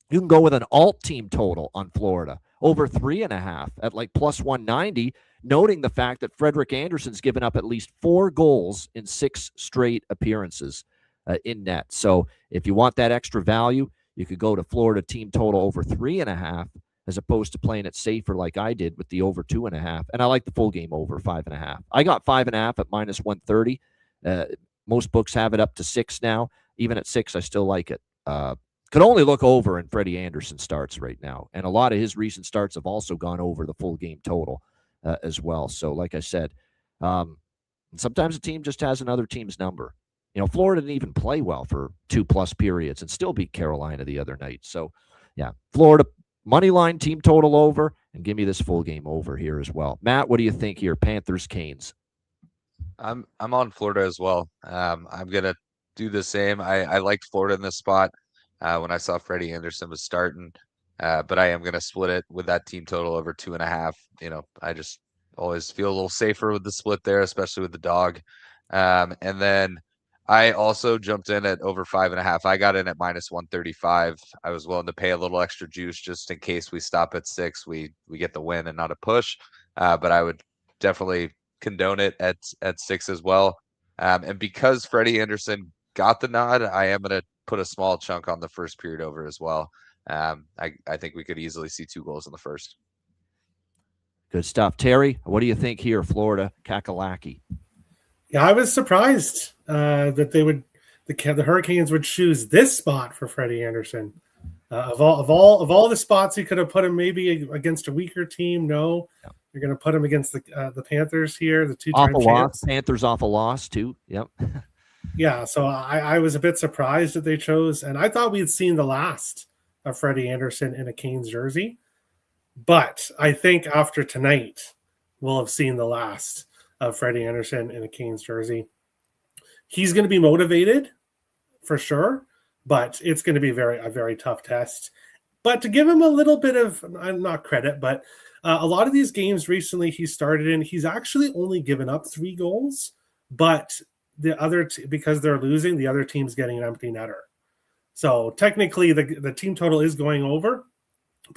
You can go with an alt team total on Florida, over 3.5 at like plus 190, noting the fact that Frederik Andersen's given up at least 4 goals in 6 straight appearances in net. So if you want that extra value, you could go to Florida team total over 3.5 as opposed to playing it safer like I did with the over 2.5. And I like the full game over 5.5. I got 5.5 at minus 130. Most books have it up to 6 now. Even at 6, I still like it. Could only look over in Freddie Anderson starts right now. And a lot of his recent starts have also gone over the full game total as well. So like I said, sometimes a team just has another team's number. Florida didn't even play well for 2+ periods and still beat Carolina the other night. So, yeah, Florida money line, team total over, and give me this full game over here as well. Matt, what do you think here? Panthers, Canes. I'm on Florida as well. I'm gonna do the same. I liked Florida in this spot when I saw Freddie Anderson was starting, but I am gonna split it with that team total over 2.5. I just always feel a little safer with the split there, especially with the dog. And then I also jumped in at over 5.5. I got in at minus 135. I was willing to pay a little extra juice just in case we stop at 6. We get the win and not a push. But I would definitely condone it at 6 as well. And because Freddie Anderson got the nod, I am going to put a small chunk on the first period over as well. I think we could easily see 2 goals in the first. Good stuff. Terry, what do you think here, Florida, Kakalaki? Yeah, I was surprised that the Hurricanes would choose this spot for Freddie Anderson. Of all the spots you could have put him maybe against a weaker team, no. Yeah. You're going to put him against the Panthers here, the 2-time champs. Panthers off a loss too. Yep. Yeah, so I was a bit surprised that they chose, and I thought we had seen the last of Freddie Anderson in a Canes jersey. But I think after tonight, we'll have seen the last of Freddie Anderson in a Canes jersey. He's going to be motivated for sure, but it's going to be a very tough test. But to give him a little bit of, not credit, but a lot of these games recently he started in, he's actually only given up 3 goals, but because they're losing, the other team's getting an empty netter. So technically the team total is going over.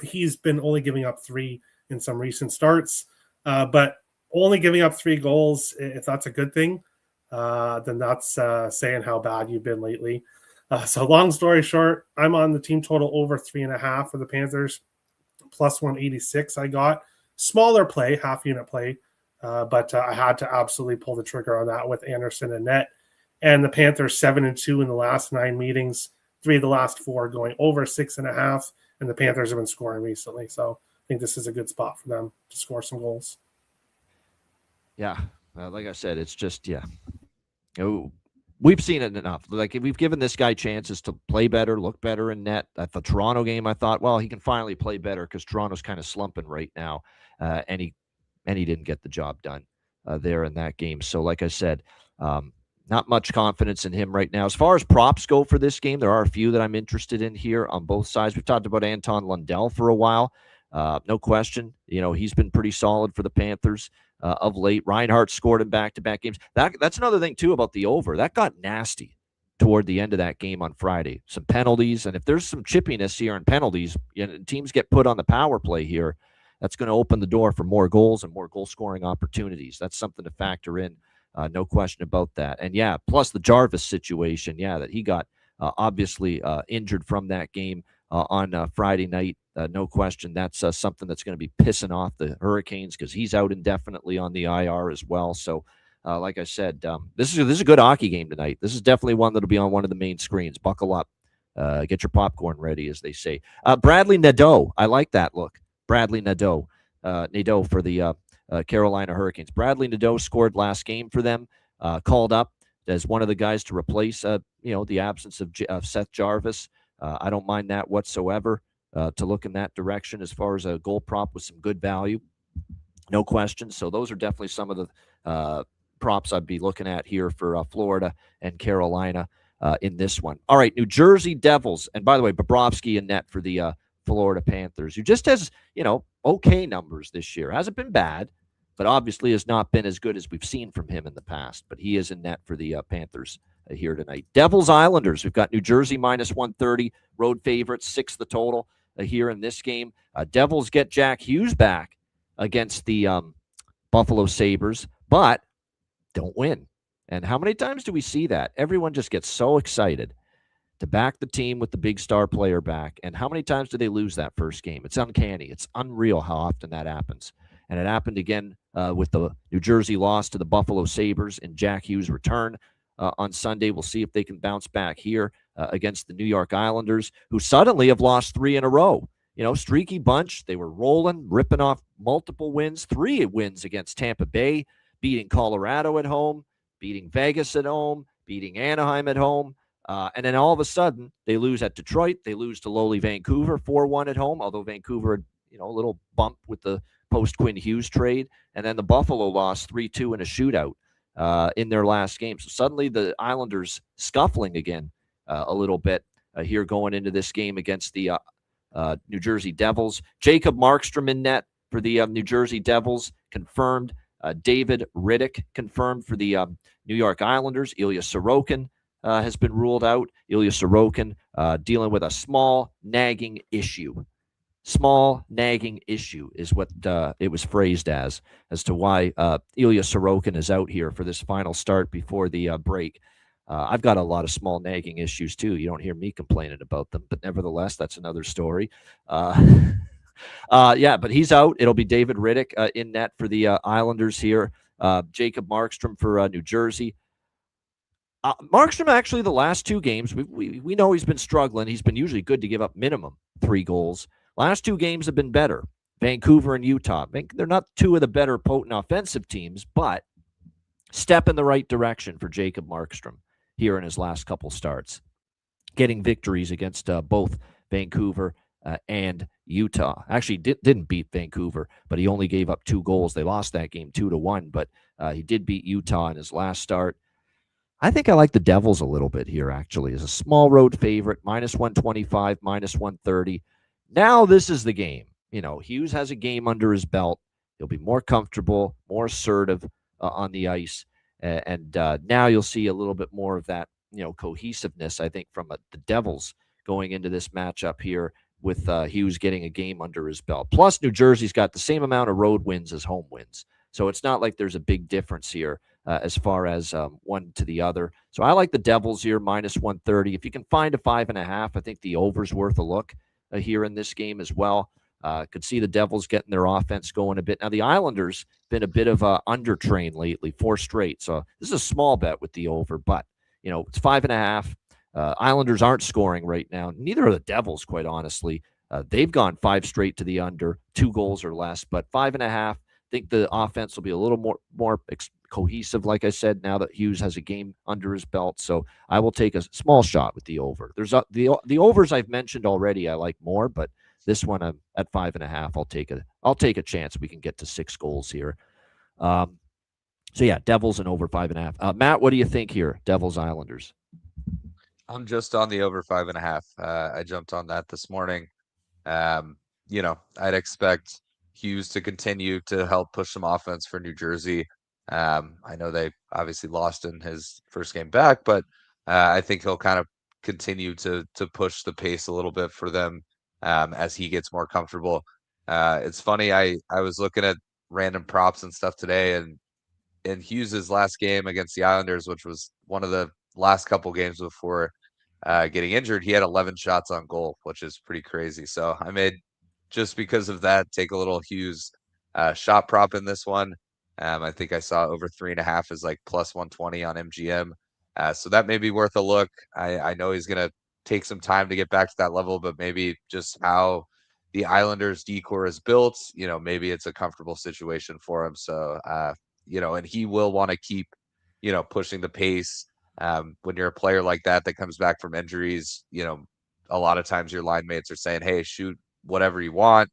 He's been only giving up 3 in some recent starts, but only giving up 3 goals, if that's a good thing, then that's saying how bad you've been lately. So long story short, I'm on the team total over 3.5 for the Panthers, plus 186 I got. Smaller play, half unit play, but I had to absolutely pull the trigger on that with Anderson and net. And the Panthers 7-2 in the last 9 meetings, 3 of the last 4 going over 6.5, and the Panthers have been scoring recently. So I think this is a good spot for them to score some goals. Yeah, like I said, it's just, we've seen it enough. Like, we've given this guy chances to play better, look better in net. At the Toronto game, I thought, well, he can finally play better because Toronto's kind of slumping right now, and he didn't get the job done there in that game. So, like I said, not much confidence in him right now. As far as props go for this game, there are a few that I'm interested in here on both sides. We've talked about Anton Lundell for a while. No question. He's been pretty solid for the Panthers of late. Reinhart scored in back-to-back games. That's another thing, too, about the over. That got nasty toward the end of that game on Friday. Some penalties, and if there's some chippiness here in penalties, teams get put on the power play here, that's going to open the door for more goals and more goal-scoring opportunities. That's something to factor in. No question about that. And, plus the Jarvis situation, that he got obviously injured from that game on Friday night. No question. That's something that's going to be pissing off the Hurricanes because he's out indefinitely on the IR as well. So, like I said, this is a good hockey game tonight. This is definitely one that'll be on one of the main screens. Buckle up. Get your popcorn ready, as they say. Bradley Nadeau. I like that look. Bradley Nadeau. Nadeau for the Carolina Hurricanes. Bradley Nadeau scored last game for them. Called up as one of the guys to replace, the absence of Seth Jarvis. I don't mind that whatsoever. To look in that direction as far as a goal prop with some good value, no question. So those are definitely some of the props I'd be looking at here for Florida and Carolina in this one. All right, New Jersey Devils, and by the way, Bobrovsky in net for the Florida Panthers, who just has okay numbers this year. Hasn't been bad, but obviously has not been as good as we've seen from him in the past. But he is in net for the Panthers here tonight. Devils Islanders, we've got New Jersey minus 130, road favorites, 6 the total here in this game. Devils get Jack Hughes back against the Buffalo Sabres, but don't win. And how many times do we see that? Everyone just gets so excited to back the team with the big star player back. And how many times do they lose that first game? It's uncanny. It's unreal how often that happens. And it happened again with the New Jersey loss to the Buffalo Sabres and Jack Hughes' return on Sunday. We'll see if they can bounce back here against the New York Islanders, who suddenly have lost 3 in a row. Streaky bunch. They were rolling, ripping off multiple wins, 3 wins against Tampa Bay, beating Colorado at home, beating Vegas at home, beating Anaheim at home. And then all of a sudden, they lose at Detroit. They lose to lowly Vancouver 4-1 at home, although Vancouver had, a little bump with the post-Quinn Hughes trade. And then the Buffalo lost 3-2 in a shootout in their last game. So suddenly the Islanders scuffling again a little bit here going into this game against the New Jersey Devils. Jacob Markstrom in net for the New Jersey Devils, confirmed. David Riddick confirmed for the New York Islanders. Ilya Sorokin has been ruled out. Ilya Sorokin dealing with a small nagging issue. Small nagging issue is what it was phrased as to why Ilya Sorokin is out here for this final start before the break. I've got a lot of small nagging issues too. You don't hear me complaining about them, but nevertheless, that's another story. But he's out. It'll be David Riddick in net for the Islanders here. Jacob Markstrom for New Jersey. Markstrom, actually, the last 2 games, we know he's been struggling. He's been usually good to give up minimum 3 goals. Last 2 games have been better. Vancouver and Utah. They're not 2 of the better potent offensive teams, but step in the right direction for Jacob Markstrom here in his last couple starts. Getting victories against both Vancouver and Utah. Actually, didn't beat Vancouver, but he only gave up 2 goals. They lost that game 2-1, but he did beat Utah in his last start. I think I like the Devils a little bit here, actually, as a small road favorite, minus 125, minus 130. Now this is the game. Hughes has a game under his belt. He'll be more comfortable, more assertive on the ice. And now you'll see a little bit more of that, cohesiveness, I think, from the Devils going into this matchup here with Hughes getting a game under his belt. Plus, New Jersey's got the same amount of road wins as home wins. So it's not like there's a big difference here as far as one to the other. So I like the Devils here, minus 130. If you can find a 5.5, I think the over's worth a look here in this game as well. Could see the Devils getting their offense going a bit. Now, the Islanders been a bit of a undertrain lately, 4 straight. So this is a small bet with the over, but, it's 5.5. Islanders aren't scoring right now. Neither are the Devils, quite honestly. They've gone 5 straight to the under, 2 goals or less, but 5.5. Think the offense will be a little more cohesive, like I said, now that Hughes has a game under his belt. So I will take a small shot with the over. There's the overs I've mentioned already I like more, but this one I'm at 5.5. I'll take a chance we can get to 6 goals here. So yeah, Devils and over 5.5. Matt, what do you think here? Devils Islanders. I'm just on the over 5.5. I jumped on that this morning. I'd expect Hughes to continue to help push some offense for New Jersey. I know they obviously lost in his first game back, but I think he'll kind of continue to push the pace a little bit for them as he gets more comfortable. It's funny, I was looking at random props and stuff today, and in Hughes's last game against the Islanders, which was one of the last couple games before getting injured, he had 11 shots on goal, which is pretty crazy. So I made, just because of that, take a little Hughes shot prop in this one. I think I saw over 3.5 is like plus 120 on MGM. So that may be worth a look. I know he's going to take some time to get back to that level, but maybe just how the Islanders decor is built, maybe it's a comfortable situation for him. So, and he will want to keep, pushing the pace When you're a player like that comes back from injuries, a lot of times your line mates are saying, hey, shoot whatever you want,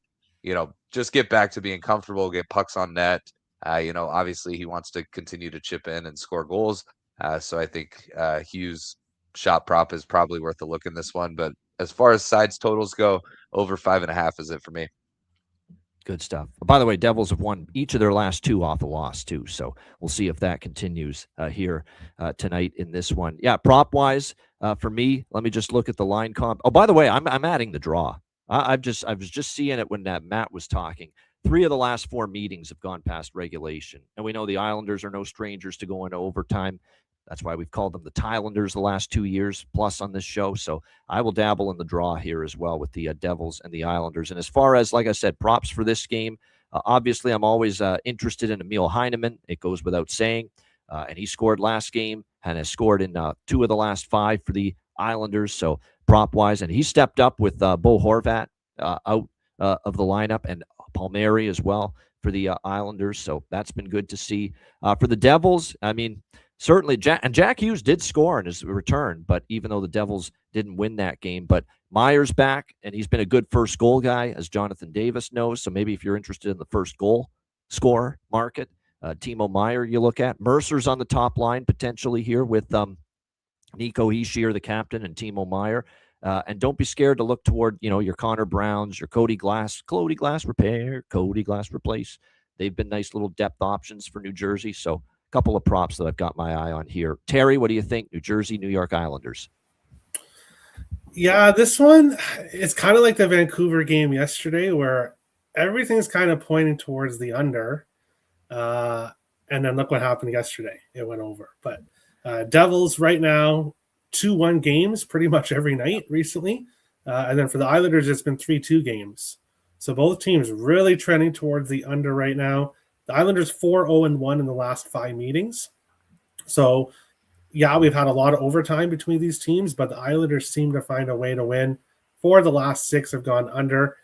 just get back to being comfortable, get pucks on net. Obviously he wants to continue to chip in and score goals. So I think Hughes' shot prop is probably worth a look in this one. But as far as sides totals go, over 5.5 is it for me. Good stuff. By the way, Devils have won each of their last 2 off a loss too, so we'll see if that continues here tonight in this one. Yeah, prop wise for me, let me just look at the line comp. Oh, by the way, I'm adding the draw. I was just seeing it when Matt was talking. 3 of the last 4 meetings have gone past regulation, and we know the Islanders are no strangers to going to overtime. That's why we've called them the Thailanders the last 2 years plus on this show. So I will dabble in the draw here as well with the Devils and the Islanders. And as far as, like I said, props for this game, obviously I'm always interested in Emil Heineman. It goes without saying. And he scored last game and has scored in 2 of the last 5 for the Islanders. So prop-wise, and he stepped up with Bo Horvat out of the lineup, and Palmieri as well for the Islanders. So that's been good to see. For the Devils, I mean, certainly, Jack Hughes did score in his return, but even though the Devils didn't win that game, but Meyer's back, and he's been a good first goal guy, as Jonathan Davis knows. So maybe if you're interested in the first goal scorer market, Timo Meier you look at. Mercer's on the top line potentially here with Nico Hischier, the captain, and Timo Meier. And don't be scared to look toward, your Connor Browns, your Cody Glass repair, Cody Glass replace. They've been nice little depth options for New Jersey. So couple of props that I've got my eye on here. Terry, what do you think? New Jersey, New York Islanders. Yeah, this one, it's kind of like the Vancouver game yesterday where everything's kind of pointing towards the under. And then look what happened yesterday. It went over. But Devils right now, 2-1 games pretty much every night recently. And then for the Islanders, it's been 3-2 games. So both teams really trending towards the under right now. The Islanders 4-0-1 in the last 5 meetings. So, yeah, we've had a lot of overtime between these teams, but the Islanders seem to find a way to win. 4 of the last 6 have gone under.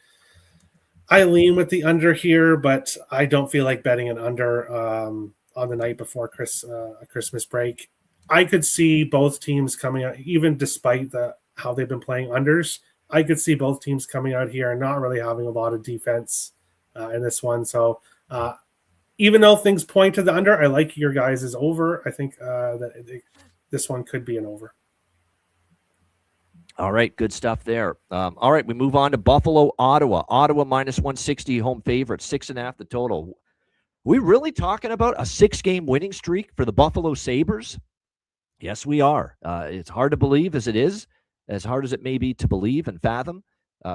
I lean with the under here, but I don't feel like betting an under on the night before Christmas break. I could see both teams coming out, even despite how they've been playing unders. I could see both teams coming out here and not really having a lot of defense in this one. So, even though things point to the under, I like your guys' over. I think this one could be an over. All right, good stuff there. All right, we move on to Buffalo, Ottawa. Ottawa minus 160 home favorite, 6.5 the total. We really talking about a 6-game winning streak for the Buffalo Sabres? Yes, we are. It's hard to believe as it is, as hard as it may be to believe and fathom.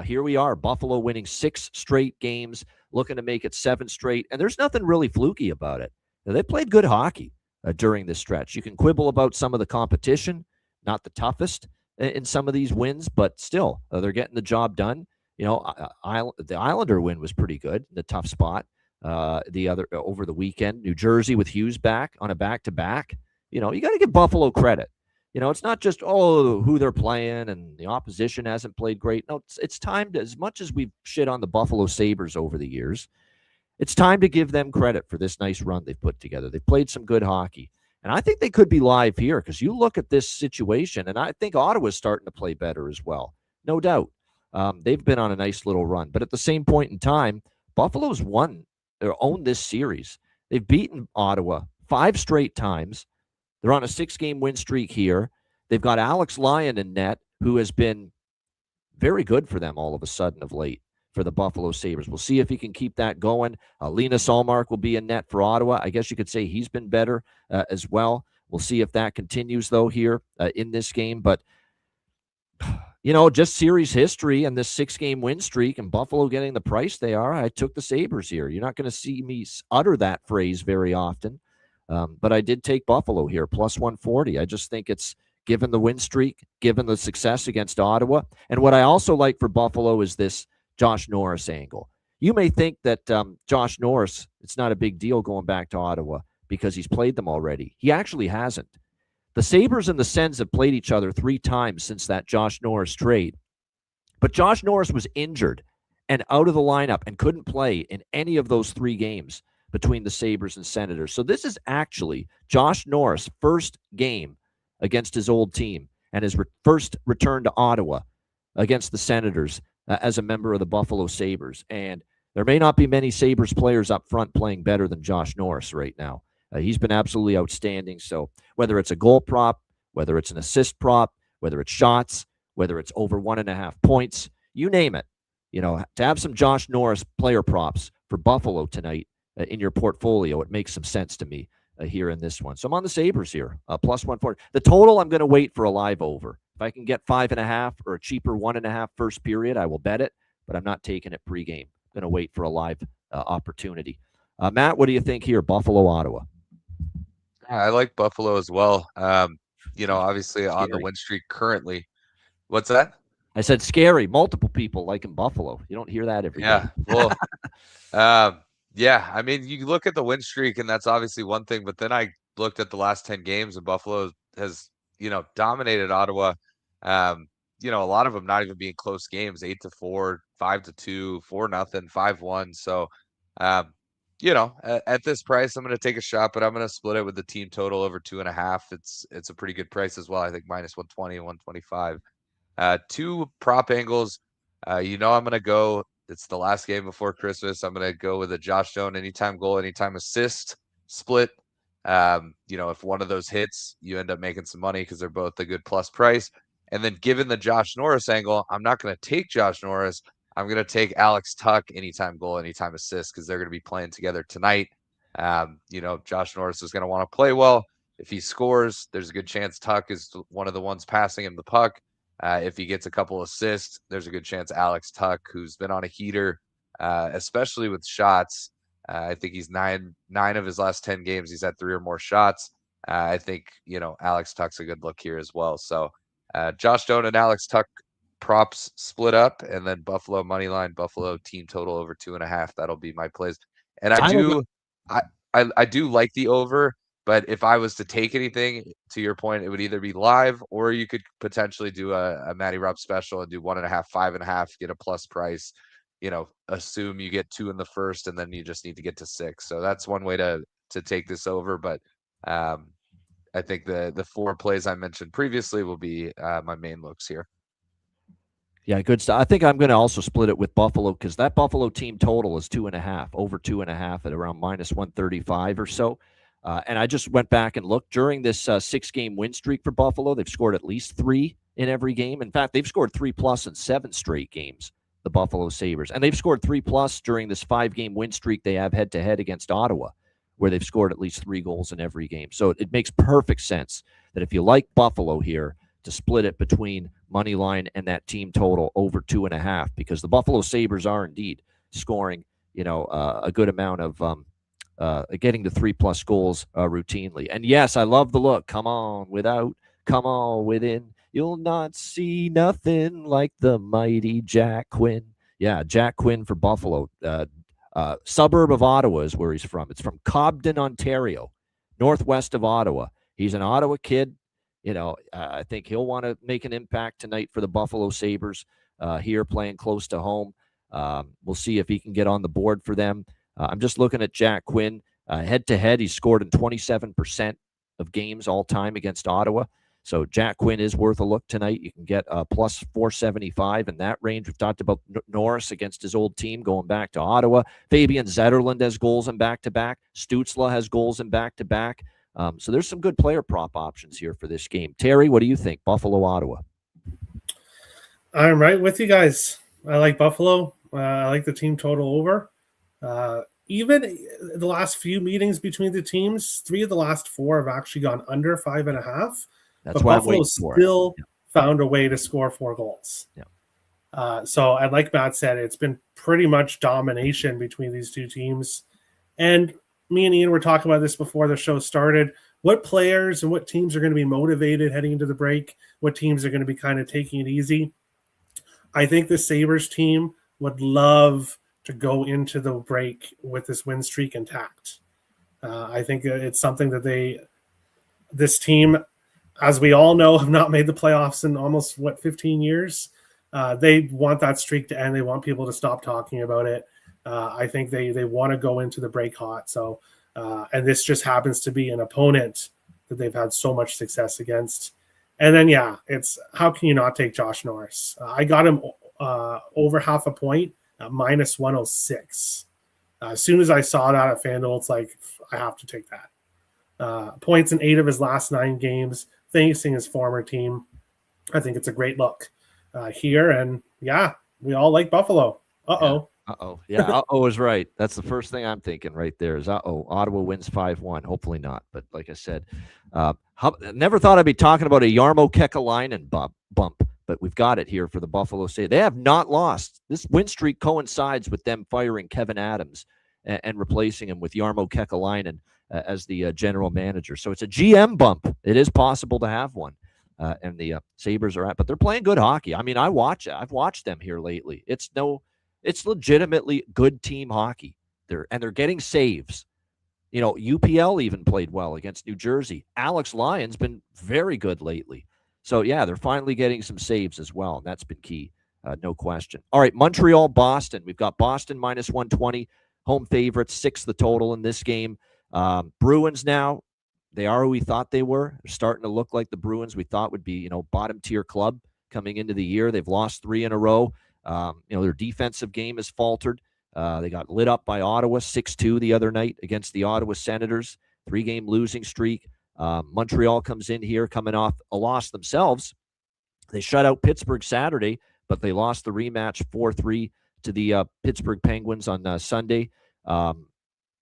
Here we are, Buffalo winning 6 straight games, looking to make it 7 straight, and there's nothing really fluky about it. Now, they played good hockey during this stretch. You can quibble about some of the competition, not the toughest in some of these wins, but still, they're getting the job done. The Islander win was pretty good, the tough spot. The other over the weekend, New Jersey with Hughes back on a back-to-back. You got to give Buffalo credit. It's not just, who they're playing and the opposition hasn't played great. No, it's time to, as much as we've shit on the Buffalo Sabres over the years, it's time to give them credit for this nice run they've put together. They've played some good hockey. And I think they could be live here because you look at this situation, and I think Ottawa's starting to play better as well. No doubt. They've been on a nice little run. But at the same point in time, Buffalo's won or owned this series. They've beaten Ottawa 5 straight times. They're on a 6-game win streak here. They've got Alex Lyon in net, who has been very good for them all of a sudden of late for the Buffalo Sabres. We'll see if he can keep that going. Linus Ullmark will be in net for Ottawa. I guess you could say he's been better as well. We'll see if that continues, though, here in this game. But, just series history and this 6-game win streak and Buffalo getting the price they are, I took the Sabres here. You're not going to see me utter that phrase very often. But I did take Buffalo here, plus 140. I just think it's given the win streak, given the success against Ottawa. And what I also like for Buffalo is this Josh Norris angle. You may think that Josh Norris, it's not a big deal going back to Ottawa because he's played them already. He actually hasn't. The Sabres and the Sens have played each other 3 times since that Josh Norris trade. But Josh Norris was injured and out of the lineup and couldn't play in any of those 3 games between the Sabres and Senators. So this is actually Josh Norris' first game against his old team and his first return to Ottawa against the Senators as a member of the Buffalo Sabres. And there may not be many Sabres players up front playing better than Josh Norris right now. He's been absolutely outstanding. So whether it's a goal prop, whether it's an assist prop, whether it's shots, whether it's over 1.5 points, you name it. To have some Josh Norris player props for Buffalo tonight in your portfolio, it makes some sense to me here in this one. So I'm on the Sabres here, plus 140. The total, I'm going to wait for a live over. If I can get 5.5 or a cheaper 1.5 first period, I will bet it, but I'm not taking it pregame. I'm going to wait for a live opportunity. Matt, what do you think here? Buffalo, Ottawa. I like Buffalo as well. Obviously on the win streak currently. What's that? I said scary. Multiple people liking Buffalo. You don't hear that every day. Well, I mean, you look at the win streak, and that's obviously one thing. But then I looked at the last 10 games, and Buffalo has, dominated Ottawa. A lot of them not even being close games, 8-4, 5-2, 4-0, 5-1. So, at this price, I'm going to take a shot, but I'm going to split it with the team total over 2.5. It's a pretty good price as well. I think minus 120 and 125. Two prop angles. I'm going to go. It's the last game before Christmas. I'm going to go with a Josh Stone anytime goal, anytime assist split. If one of those hits, you end up making some money because they're both a good plus price. And then given the Josh Norris angle, I'm not going to take Josh Norris. I'm going to take Alex Tuch anytime goal, anytime assist because they're going to be playing together tonight. Josh Norris is going to want to play well. If he scores, there's a good chance Tuch is one of the ones passing him the puck. If he gets a couple assists, there's a good chance Alex Tuch, who's been on a heater, especially with shots. I think he's nine of his last 10 games. He's had 3 or more shots. I think, Alex Tuch's a good look here as well. So Josh Stone and Alex Tuch props split up, and then Buffalo money line, Buffalo team total over 2.5. That'll be my plays. And I do like the over. But if I was to take anything, to your point, it would either be live or you could potentially do a Matty Rupp special and do 1.5, 5.5, get a plus price. Assume you get 2 in the first, and then you just need to get to 6. So that's one way to take this over. But I think the 4 plays I mentioned previously will be my main looks here. Yeah, good stuff. I think I'm going to also split it with Buffalo because that Buffalo team total is 2.5, over 2.5 at around minus 135 or so. And I just went back and looked during this 6-game win streak for Buffalo. They've scored at least 3 in every game. In fact, they've scored 3+ in 7 straight games, the Buffalo Sabres. And they've scored 3+ during this 5-game win streak they have head-to-head against Ottawa, where they've scored at least 3 goals in every game. So it makes perfect sense that if you like Buffalo here, to split it between money line and that team total over 2.5, because the Buffalo Sabres are indeed scoring, a good amount of getting to 3+ goals routinely. And yes, I love the look. Come on within. You'll not see nothing like the mighty Jack Quinn. Yeah, Jack Quinn for Buffalo. Suburb of Ottawa is where he's from. It's from Cobden, Ontario, northwest of Ottawa. He's an Ottawa kid. I think he'll want to make an impact tonight for the Buffalo Sabres here playing close to home. We'll see if he can get on the board for them. I'm just looking at Jack Quinn. Head-to-head, he's scored in 27% of games all time against Ottawa. So Jack Quinn is worth a look tonight. You can get plus 475 in that range. We've talked about Norris against his old team going back to Ottawa. Fabian Zetterlund has goals in back-to-back. Stützle has goals in back-to-back. So there's some good player prop options here for this game. Terry, what do you think? Buffalo, Ottawa. I'm right with you guys. I like Buffalo. I like the team total over. Even the last few meetings between the teams, 3 of the last 4 have actually gone under 5.5. That's but why Buffalo still found a way to score 4 goals. Yeah. So, and like Matt said, it's been pretty much domination between these two teams. And me and Ian were talking about this before the show started. What players and what teams are going to be motivated heading into the break? What teams are going to be kind of taking it easy? I think the Sabres team would love to go into the break with this win streak intact. I think it's something that this team, as we all know, have not made the playoffs in almost 15 years. They want that streak to end. They want people to stop talking about it. I think they want to go into the break hot. So, and this just happens to be an opponent that they've had so much success against. And then, yeah, it's how can you not take Josh Norris? I got him over half a point at minus 106. As soon as I saw that at FanDuel, it's like, I have to take that. Points in 8 of his last 9 games, facing his former team. I think it's a great look here. And yeah, we all like Buffalo. Uh-oh. Uh-oh. Yeah, uh-oh is right. That's the first thing I'm thinking right there is uh-oh. Ottawa wins 5-1. Hopefully not. But like I said, never thought I'd be talking about a Jarmo Kekalainen bump, but we've got it here for the Buffalo Sabres. They have not lost. This win streak coincides with them firing Kevin Adams and replacing him with Jarmo Kekalainen as the general manager. So it's a GM bump. It is possible to have one. And the Sabres are but they're playing good hockey. I mean, I've watched them here lately. It's legitimately good team hockey. They're getting saves. You know, UPL even played well against New Jersey. Alex Lyon's been very good lately. So, yeah, they're finally getting some saves as well, and that's been key, no question. All right, Montreal, Boston. We've got Boston minus 120, home favorites, 6 the total in this game. Bruins now, they are who we thought they were. They're starting to look like the Bruins we thought would be, bottom-tier club coming into the year. They've lost 3 in a row. Their defensive game has faltered. They got lit up by Ottawa 6-2 the other night against the Ottawa Senators, 3-game losing streak. Montreal comes in here coming off a loss themselves. They shut out Pittsburgh Saturday, but they lost the rematch 4-3 to the Pittsburgh Penguins on Sunday.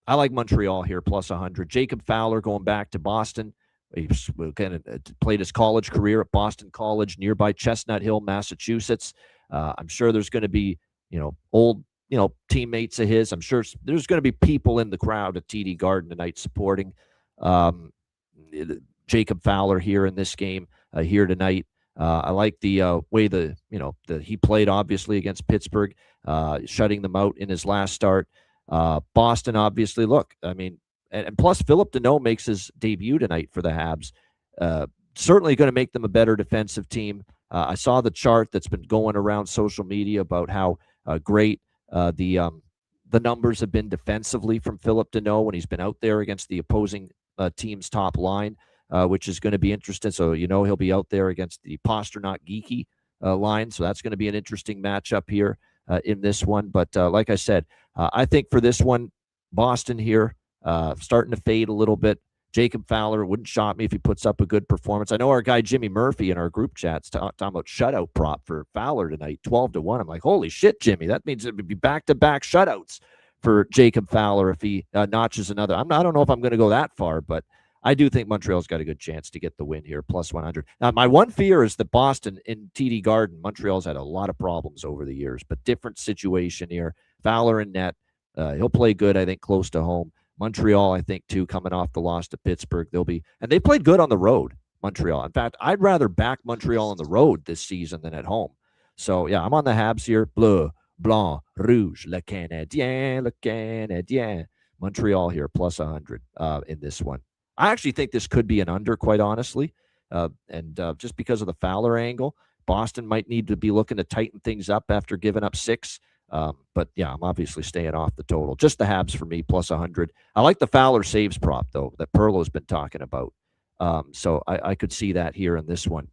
I like Montreal here plus 100. Jacob Fowler going back to Boston. He kind of played his college career at Boston College, nearby Chestnut Hill, Massachusetts. I'm sure there's going to be, old, teammates of his. I'm sure there's going to be people in the crowd at TD Garden tonight supporting Jacob Fowler here in this game here tonight. I like the way he played obviously against Pittsburgh, shutting them out in his last start. Boston, obviously, look, I mean, and plus Philip Deneau makes his debut tonight for the Habs. Certainly going to make them a better defensive team. I saw the chart that's been going around social media about how great the numbers have been defensively from Philip Deneau when he's been out there against the opposing team's top line, which is going to be interesting. So, he'll be out there against the Pasternak-Geekie line. So that's going to be an interesting matchup here in this one. But like I said, I think for this one, Boston here starting to fade a little bit. Jacob Fowler wouldn't shock me if he puts up a good performance. I know our guy Jimmy Murphy in our group chats talking about shutout prop for Fowler tonight, 12-1. I'm like, holy shit, Jimmy. That means it would be back-to-back shutouts for Jacob Fowler if he notches another. I don't know if I'm going to go that far, but I do think Montreal's got a good chance to get the win here, plus 100. Now, my one fear is that Boston in TD Garden, Montreal's had a lot of problems over the years, but different situation here. Fowler in net. He'll play good, I think, close to home. Montreal, I think, too, coming off the loss to Pittsburgh. And they played good on the road, Montreal. In fact, I'd rather back Montreal on the road this season than at home. So, yeah, I'm on the Habs here. Bleu, blanc, rouge, le Canadien. Montreal here, plus 100 in this one. I actually think this could be an under, quite honestly. And just because of the Fowler angle, Boston might need to be looking to tighten things up after giving up 6. But yeah, I'm obviously staying off the total. Just the Habs for me, plus 100. I like the Fowler saves prop, though, that Perlo's been talking about. So I could see that here in this one.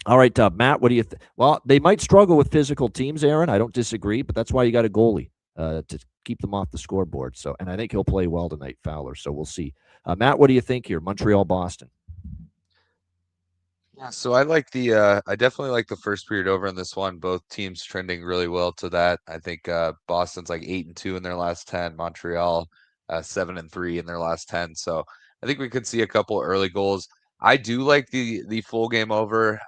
All right, Matt, what do you think? Well, they might struggle with physical teams, Aaron. I don't disagree, but that's why you got a goalie to keep them off the scoreboard. So, and I think he'll play well tonight, Fowler. So we'll see. Matt, what do you think here? Montreal, Boston. Yeah, so I definitely like the first period over in this one. Both teams trending really well to that. I think Boston's like 8-2 in their last 10. Montreal 7-3 in their last 10. So I think we could see a couple early goals. I do like the full game over.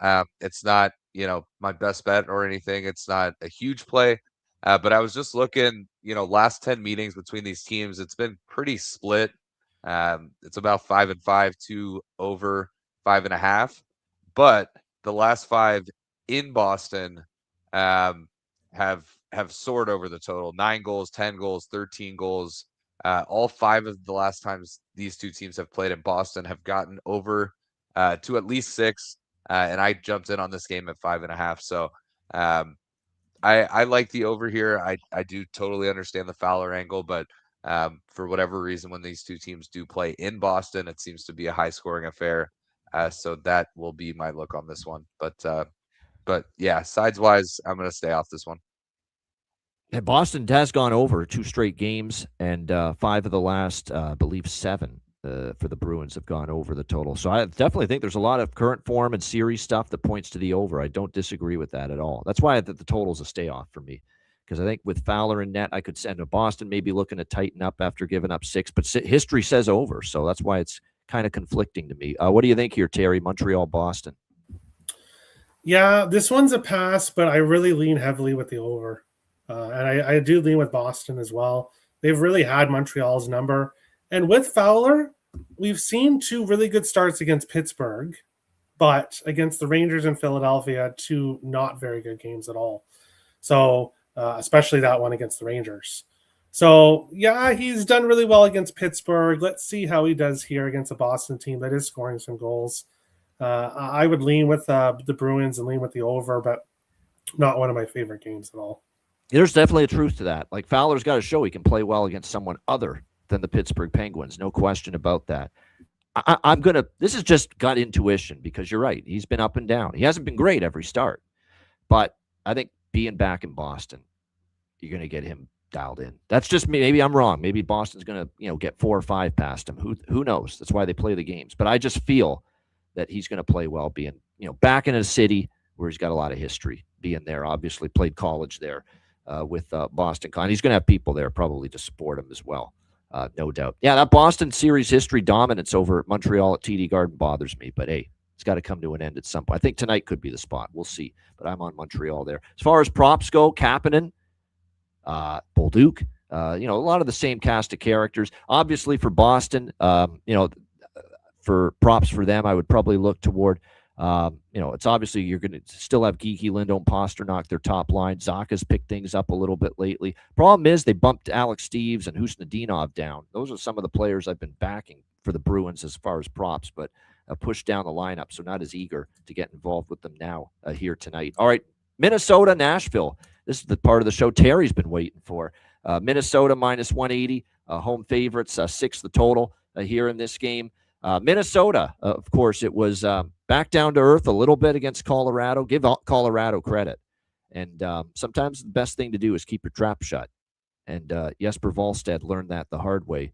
It's not my best bet or anything. It's not a huge play, but I was just looking. Last 10 meetings between these teams, it's been pretty split. It's about 5-5 to over 5.5. But the last 5 in Boston have soared over the total. 9 goals, 10 goals, 13 goals. All 5 of the last times these two teams have played in Boston have gotten over to at least 6. And I jumped in on this game at 5.5. So I like the over here. I do totally understand the Fowler angle, but For whatever reason, when these two teams do play in Boston, it seems to be a high-scoring affair. So that will be my look on this one. But yeah, sides-wise, I'm going to stay off this one. And Boston has gone over 2 straight games, and 5 of the last, I believe, 7 for the Bruins have gone over the total. So I definitely think there's a lot of current form and series stuff that points to the over. I don't disagree with that at all. That's why the total's a stay off for me, because I think with Fowler in net, I could send a Boston maybe looking to tighten up after giving up 6, but history says over, so that's why it's kind of conflicting to me. What do you think here, Terry? Montreal, Boston. Yeah, this one's a pass, but I really lean heavily with the over. And I do lean with Boston as well. They've really had Montreal's number. And with Fowler, we've seen 2 really good starts against Pittsburgh, but against the Rangers and Philadelphia, 2 not very good games at all. So, especially that one against the Rangers. So, yeah, he's done really well against Pittsburgh. Let's see how he does here against a Boston team that is scoring some goals. I would lean with the Bruins and lean with the over, but not one of my favorite games at all. There's definitely a truth to that. Like, Fowler's got to show he can play well against someone other than the Pittsburgh Penguins. No question about that. I'm going to – this is just gut intuition because you're right. He's been up and down. He hasn't been great every start. But I think being back in Boston, you're going to get him dialed in. That's just me. Maybe I'm wrong. Maybe Boston's going to get 4 or 5 past him. Who knows? That's why they play the games. But I just feel that he's going to play well being back in a city where he's got a lot of history, being there, obviously played college there. With Boston. He's going to have people there probably to support him as well, no doubt. Yeah, that Boston series history dominance over Montreal at TD Garden bothers me, but hey, it's got to come to an end at some point. I think tonight could be the spot. We'll see, but I'm on Montreal there. As far as props go, Kapanen, Bolduc, a lot of the same cast of characters. Obviously for Boston, for props for them, I would probably look toward it's obviously you're going to still have Geeky, Lindholm, Pasternak, their top line. Zaka's picked things up a little bit lately. Problem is they bumped Alex Steves and Husnadinov down. Those are some of the players I've been backing for the Bruins as far as props, but pushed down the lineup, so not as eager to get involved with them now here tonight. All right, Minnesota, Nashville. This is the part of the show Terry's been waiting for. Minnesota minus 180, home favorites, 6 the total here in this game. Minnesota, of course, it was back down to earth a little bit against Colorado. Give Colorado credit. And sometimes the best thing to do is keep your trap shut. And Jesper Wallstedt learned that the hard way.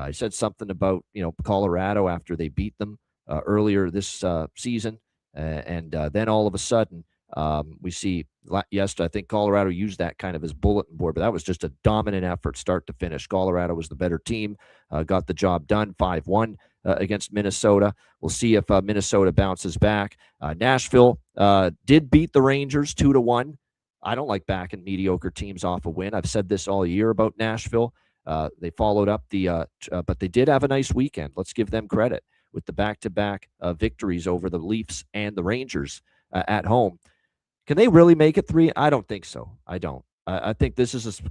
He said something about, Colorado after they beat them earlier this season. And then all of a sudden, we see, yes, I think Colorado used that kind of as bulletin board, but that was just a dominant effort start to finish. Colorado was the better team, got the job done, 5-1 against Minnesota. We'll see if Minnesota bounces back. Nashville did beat the Rangers 2-1. I don't like backing mediocre teams off a win. I've said this all year about Nashville. They followed up but they did have a nice weekend. Let's give them credit with the back-to-back victories over the Leafs and the Rangers at home. Can they really make it 3? I don't think so. I don't. I think this is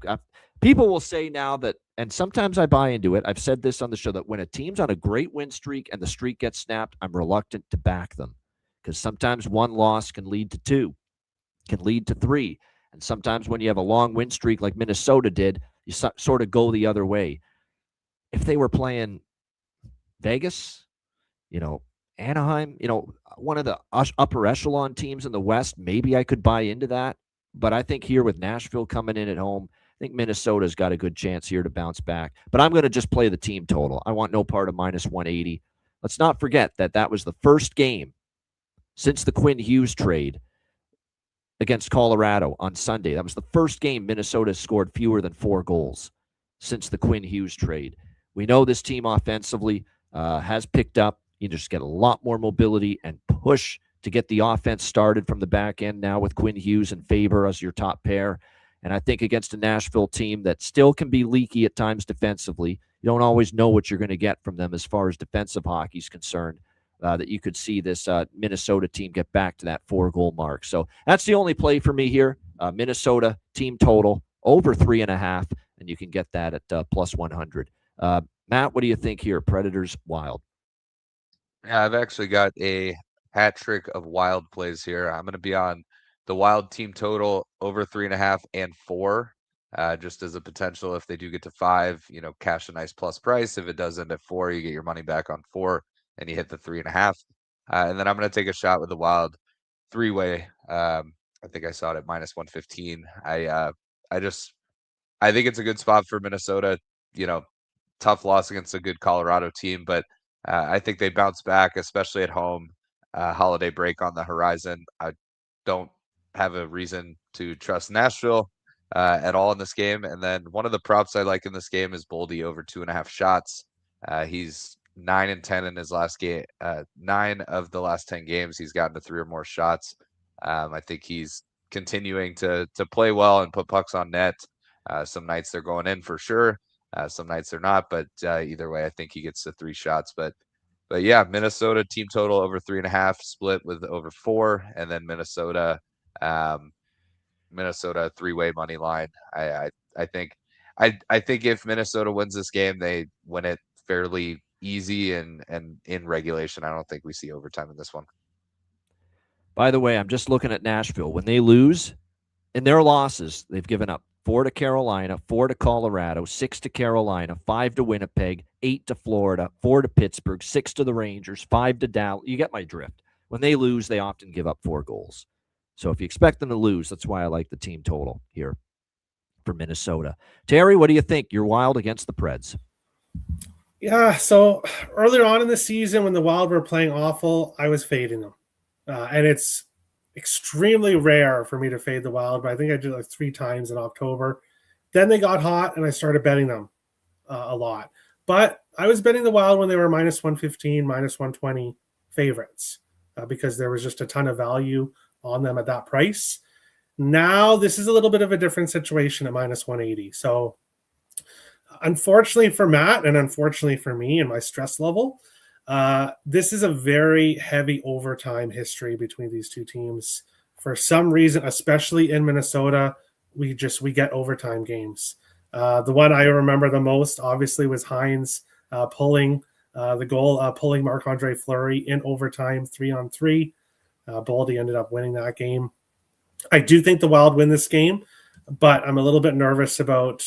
people will say now that, and sometimes I buy into it. I've said this on the show that when a team's on a great win streak and the streak gets snapped, I'm reluctant to back them because sometimes one loss can lead to 2, can lead to 3. And sometimes when you have a long win streak like Minnesota did, you sort of go the other way. If they were playing Vegas, Anaheim, one of the upper echelon teams in the West, maybe I could buy into that. But I think here with Nashville coming in at home, I think Minnesota's got a good chance here to bounce back. But I'm going to just play the team total. I want no part of minus 180. Let's not forget that was the first game since the Quinn Hughes trade against Colorado on Sunday. That was the first game Minnesota scored fewer than 4 goals since the Quinn Hughes trade. We know this team offensively has picked up. You just get a lot more mobility and push to get the offense started from the back end now with Quinn Hughes and Faber as your top pair. And I think against a Nashville team that still can be leaky at times defensively, you don't always know what you're going to get from them as far as defensive hockey is concerned, that you could see this Minnesota team get back to that 4-goal mark. So that's the only play for me here. Minnesota team total over 3.5, and you can get that at plus 100. Matt, what do you think here? Predators, Wild. Yeah, I've actually got a hat trick of Wild plays here. I'm going to be on the Wild team total over 3.5 and 4. just as a potential. If they do get to 5, cash a nice plus price. If it does end at 4, you get your money back on 4 and you hit the 3.5. And then I'm going to take a shot with the Wild 3-way. I think I saw it at -115. I think it's a good spot for Minnesota. Tough loss against a good Colorado team, but I think they bounce back, especially at home. Holiday break on the horizon. I don't have a reason to trust Nashville at all in this game. And then one of the props I like in this game is Boldy over 2.5 shots. He's 9-10 in his last game. 9 of the last 10 games, he's gotten to 3 or more shots. I think he's continuing to play well and put pucks on net. Some nights they're going in for sure. Some nights they're not, but either way, I think he gets to 3 shots. But yeah, Minnesota team total over 3.5, split with over 4, and then Minnesota 3-way money line. I think if Minnesota wins this game, they win it fairly easy and in regulation. I don't think we see overtime in this one. By the way, I'm just looking at Nashville. When they lose in their losses, they've given up 4 to Carolina, 4 to Colorado, 6 to Carolina, 5 to Winnipeg, 8 to Florida, 4 to Pittsburgh, 6 to the Rangers, 5 to Dallas. You get my drift. When they lose, they often give up 4 goals. So if you expect them to lose, that's why I like the team total here for Minnesota. Terry, what do you think? You're Wild against the Preds. Yeah, so earlier on in the season when the Wild were playing awful, I was fading them. And it's extremely rare for me to fade the Wild, but I think I did like 3 times in October. Then they got hot, and I started betting them a lot. But I was betting the Wild when they were -115, -120 favorites because there was just a ton of value on them at that price. Now this is a little bit of a different situation at -180. So unfortunately for Matt and unfortunately for me and my stress level, this is a very heavy overtime history between these two teams. For some reason, especially in Minnesota, we get overtime games. The one I remember the most, obviously, was Hines pulling the goal, pulling Marc-Andre Fleury in overtime, 3-on-3. Boldy ended up winning that game. I do think the Wild win this game, but I'm a little bit nervous about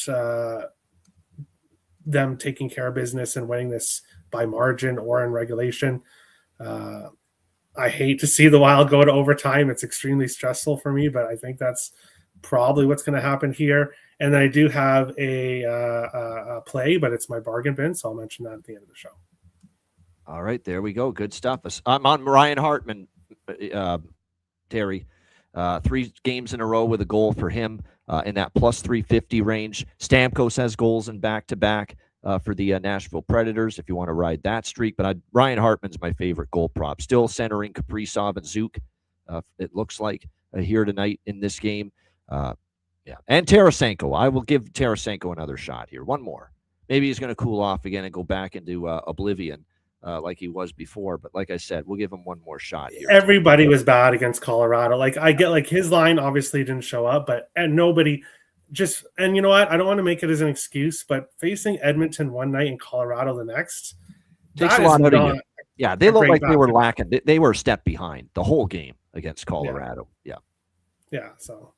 them taking care of business and winning this by margin or in regulation. I hate to see the Wild go to overtime. It's extremely stressful for me, but I think that's probably what's going to happen here. And I do have a play, but it's my bargain bin, so I'll mention that at the end of the show. All right, there we go. Good stuff. I'm on Ryan Hartman, Terry. 3 games in a row with a goal for him in that plus 350 range. Stamkos has goals in back-to-back for the Nashville Predators if you want to ride that streak. But Ryan Hartman's my favorite goal prop. Still centering Kaprizov and Zook, it looks like, here tonight in this game. Yeah, and Tarasenko. I will give Tarasenko another shot here. One more. Maybe he's going to cool off again and go back into oblivion like he was before. But like I said, we'll give him one more shot here. Everybody was bad against Colorado. Like I get, like his line obviously didn't show up, and nobody just. And you know what? I don't want to make it as an excuse, but facing Edmonton one night and Colorado the next takes a lot out of you. Yeah, they looked like they were lacking. They were a step behind the whole game against Colorado. Yeah. So.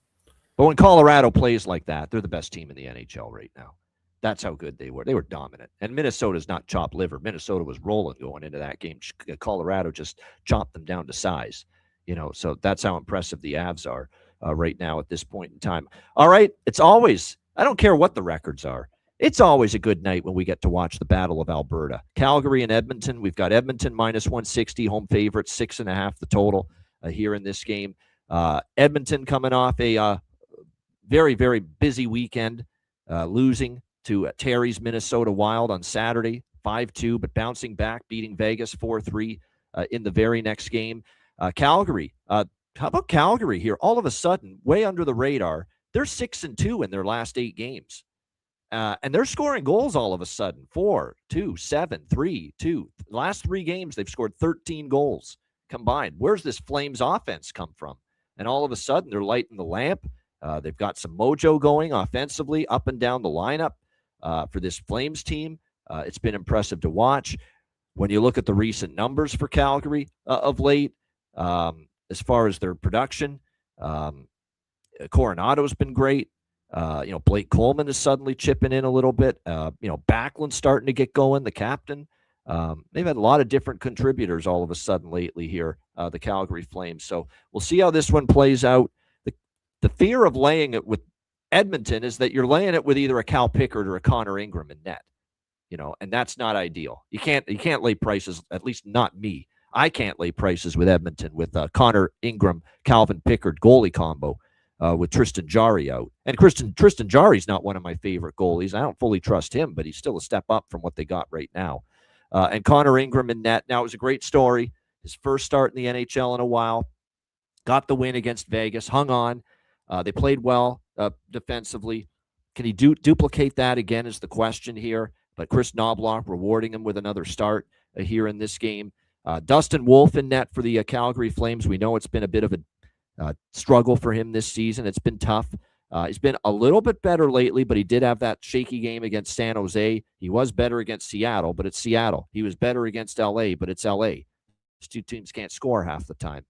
But when Colorado plays like that, they're the best team in the NHL right now. That's how good they were. They were dominant. And Minnesota's not chopped liver. Minnesota was rolling going into that game. Colorado just chopped them down to size. So that's how impressive the Avs are right now at this point in time. All right. It's always, I don't care what the records are. It's always a good night when we get to watch the Battle of Alberta. Calgary and Edmonton. We've got Edmonton -160, home favorite, 6.5 the total here in this game. Edmonton coming off a very, very busy weekend, losing to Terry's Minnesota Wild on Saturday, 5-2, but bouncing back, beating Vegas 4-3 in the very next game. Calgary, how about Calgary here? All of a sudden, way under the radar, they're 6-2 in their last 8 games. And they're scoring goals all of a sudden, 4, 2, 7, 3, 2. The last 3 games, they've scored 13 goals combined. Where's this Flames offense come from? And all of a sudden, they're lighting the lamp. They've got some mojo going offensively up and down the lineup for this Flames team. It's been impressive to watch. When you look at the recent numbers for Calgary of late, as far as their production, Coronado's been great. Blake Coleman is suddenly chipping in a little bit. Backlund's starting to get going, the captain. They've had a lot of different contributors all of a sudden lately here, the Calgary Flames. So we'll see how this one plays out. The fear of laying it with Edmonton is that you're laying it with either a Cal Pickard or a Connor Ingram in net, and that's not ideal. You can't lay prices, at least not me. I can't lay prices with Edmonton with Connor Ingram, Calvin Pickard goalie combo with Tristan Jarry out. And Tristan Jarry's not one of my favorite goalies. I don't fully trust him, but he's still a step up from what they got right now. And Connor Ingram in net. Now, it was a great story. His first start in the NHL in a while. Got the win against Vegas. Hung on. They played well defensively. Can he duplicate that again is the question here. But Chris Knobloch rewarding him with another start here in this game. Dustin Wolf in net for the Calgary Flames. We know it's been a bit of a struggle for him this season. It's been tough. He's been a little bit better lately, but he did have that shaky game against San Jose. He was better against Seattle, but it's Seattle. He was better against LA, but it's LA. These two teams can't score half the time.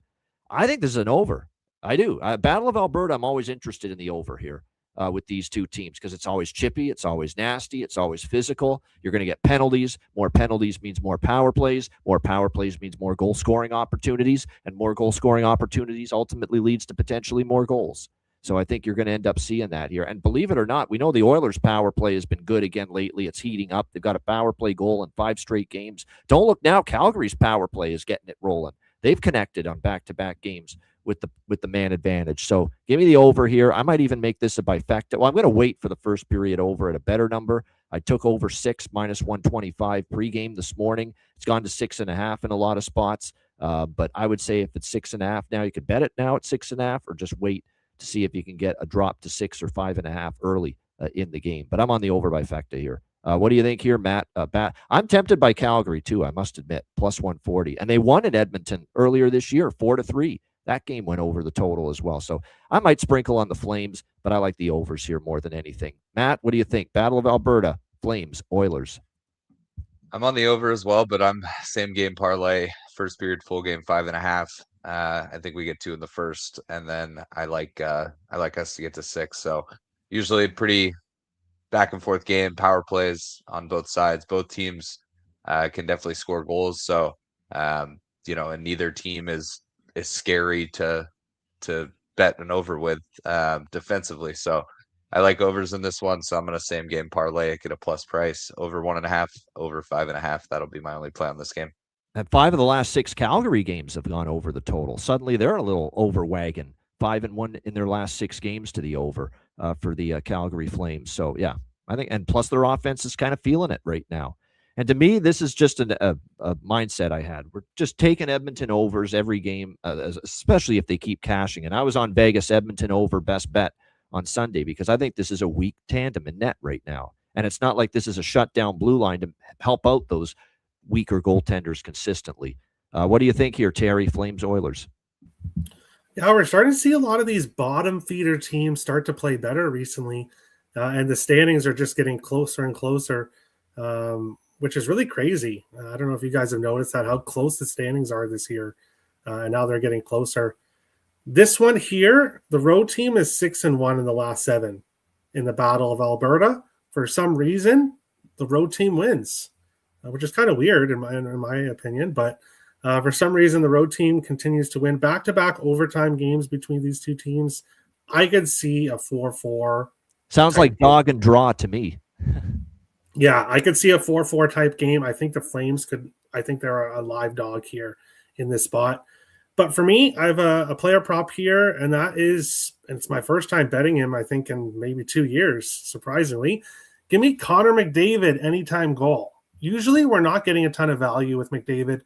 I think this is an over. I do. Battle of Alberta, I'm always interested in the over here with these two teams because it's always chippy, it's always nasty, it's always physical. You're going to get penalties. More penalties means more power plays. More power plays means more goal-scoring opportunities, and more goal-scoring opportunities ultimately leads to potentially more goals. So I think you're going to end up seeing that here. And believe it or not, we know the Oilers' power play has been good again lately. It's heating up. They've got a power play goal in 5 straight games. Don't look now. Calgary's power play is getting it rolling. They've connected on back-to-back games with the man advantage. So give me the over here. I might even make this a bifecta. Well, I'm going to wait for the first period over at a better number. I took over 6 minus 125 pregame this morning. It's gone to 6.5 in a lot of spots. But I would say if it's 6.5 now, you could bet it now at 6.5 or just wait to see if you can get a drop to 6 or 5.5 early in the game. But I'm on the over bifecta here. What do you think here, Matt? I'm tempted by Calgary too, I must admit, plus 140. And they won in Edmonton earlier this year, 4-3. That game went over the total as well. So I might sprinkle on the Flames, but I like the overs here more than anything. Matt, what do you think? Battle of Alberta, Flames, Oilers. I'm on the over as well, but I'm same game parlay, first period, full game, 5.5. I think we get 2 in the first, and then I like us to get to 6. So usually pretty back and forth game, power plays on both sides. Both teams can definitely score goals. So and neither team is scary to bet and over with defensively. So I like overs in this one. So I'm going to same game parlay, get a plus price, over 1.5, over 5.5. That'll be my only play on this game. And 5 of the last 6 Calgary games have gone over the total. Suddenly they're a little over wagon. 5-1 in their last 6 games to the over for the Calgary Flames. So yeah, I think, and plus their offense is kind of feeling it right now. And to me, this is just a mindset I had. We're just taking Edmonton overs every game, especially if they keep cashing. And I was on Vegas Edmonton over best bet on Sunday because I think this is a weak tandem in net right now. And it's not like this is a shutdown blue line to help out those weaker goaltenders consistently. What do you think here, Terry? Flames, Oilers? Yeah, we're starting to see a lot of these bottom feeder teams start to play better recently. And the standings are just getting closer and closer, which is really crazy. I don't know if you guys have noticed that, how close the standings are this year. And now they're getting closer. This one here, the road team is 6-1 in the last 7 in the Battle of Alberta. For some reason, the road team wins, which is kind of weird in my opinion. But for some reason, the road team continues to win back-to-back overtime games between these two teams. I could see a 4-4. Sounds like dog and draw to me. Yeah, I could see a 4-4 type game. I think the Flames could. I think they're a live dog here in this spot. But for me, I have a player prop here, and it's my first time betting him, I think, in maybe 2 years, surprisingly. Give me Connor McDavid anytime goal. Usually we're not getting a ton of value with McDavid,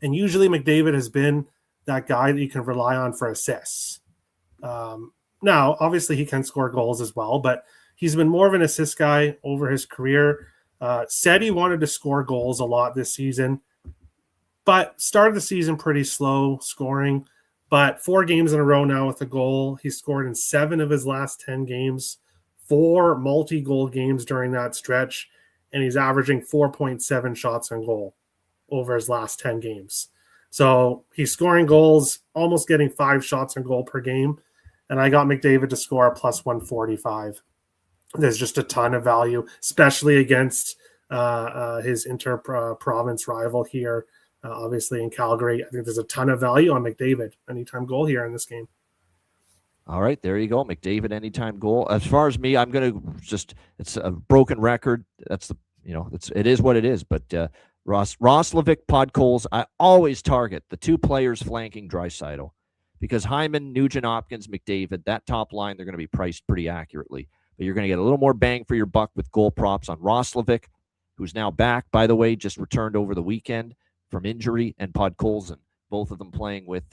and usually McDavid has been that guy that you can rely on for assists. Now, obviously, he can score goals as well, but he's been more of an assist guy over his career. Said he wanted to score goals a lot this season, but started the season pretty slow scoring. But 4 games in a row now with a goal. He scored in 7 of his last 10 games, 4 multi-goal games during that stretch, and he's averaging 4.7 shots on goal over his last 10 games. So he's scoring goals, almost getting 5 shots on goal per game. and I got McDavid to score plus 145. There's just a ton of value, especially against his inter-province rival here, obviously in Calgary. I think there's a ton of value on McDavid. Anytime goal here in this game. All right, there you go. McDavid anytime goal. As far as me, I'm going to just, it's a broken record. That's the, it is what it is. But Roslovic, Podkolzin, I always target the two players flanking Draisaitl because Hyman, Nugent-Hopkins, McDavid, that top line, they're going to be priced pretty accurately. But you're going to get a little more bang for your buck with goal props on Roslovic, who's now back, by the way, just returned over the weekend from injury, and Podkolzin, both of them playing with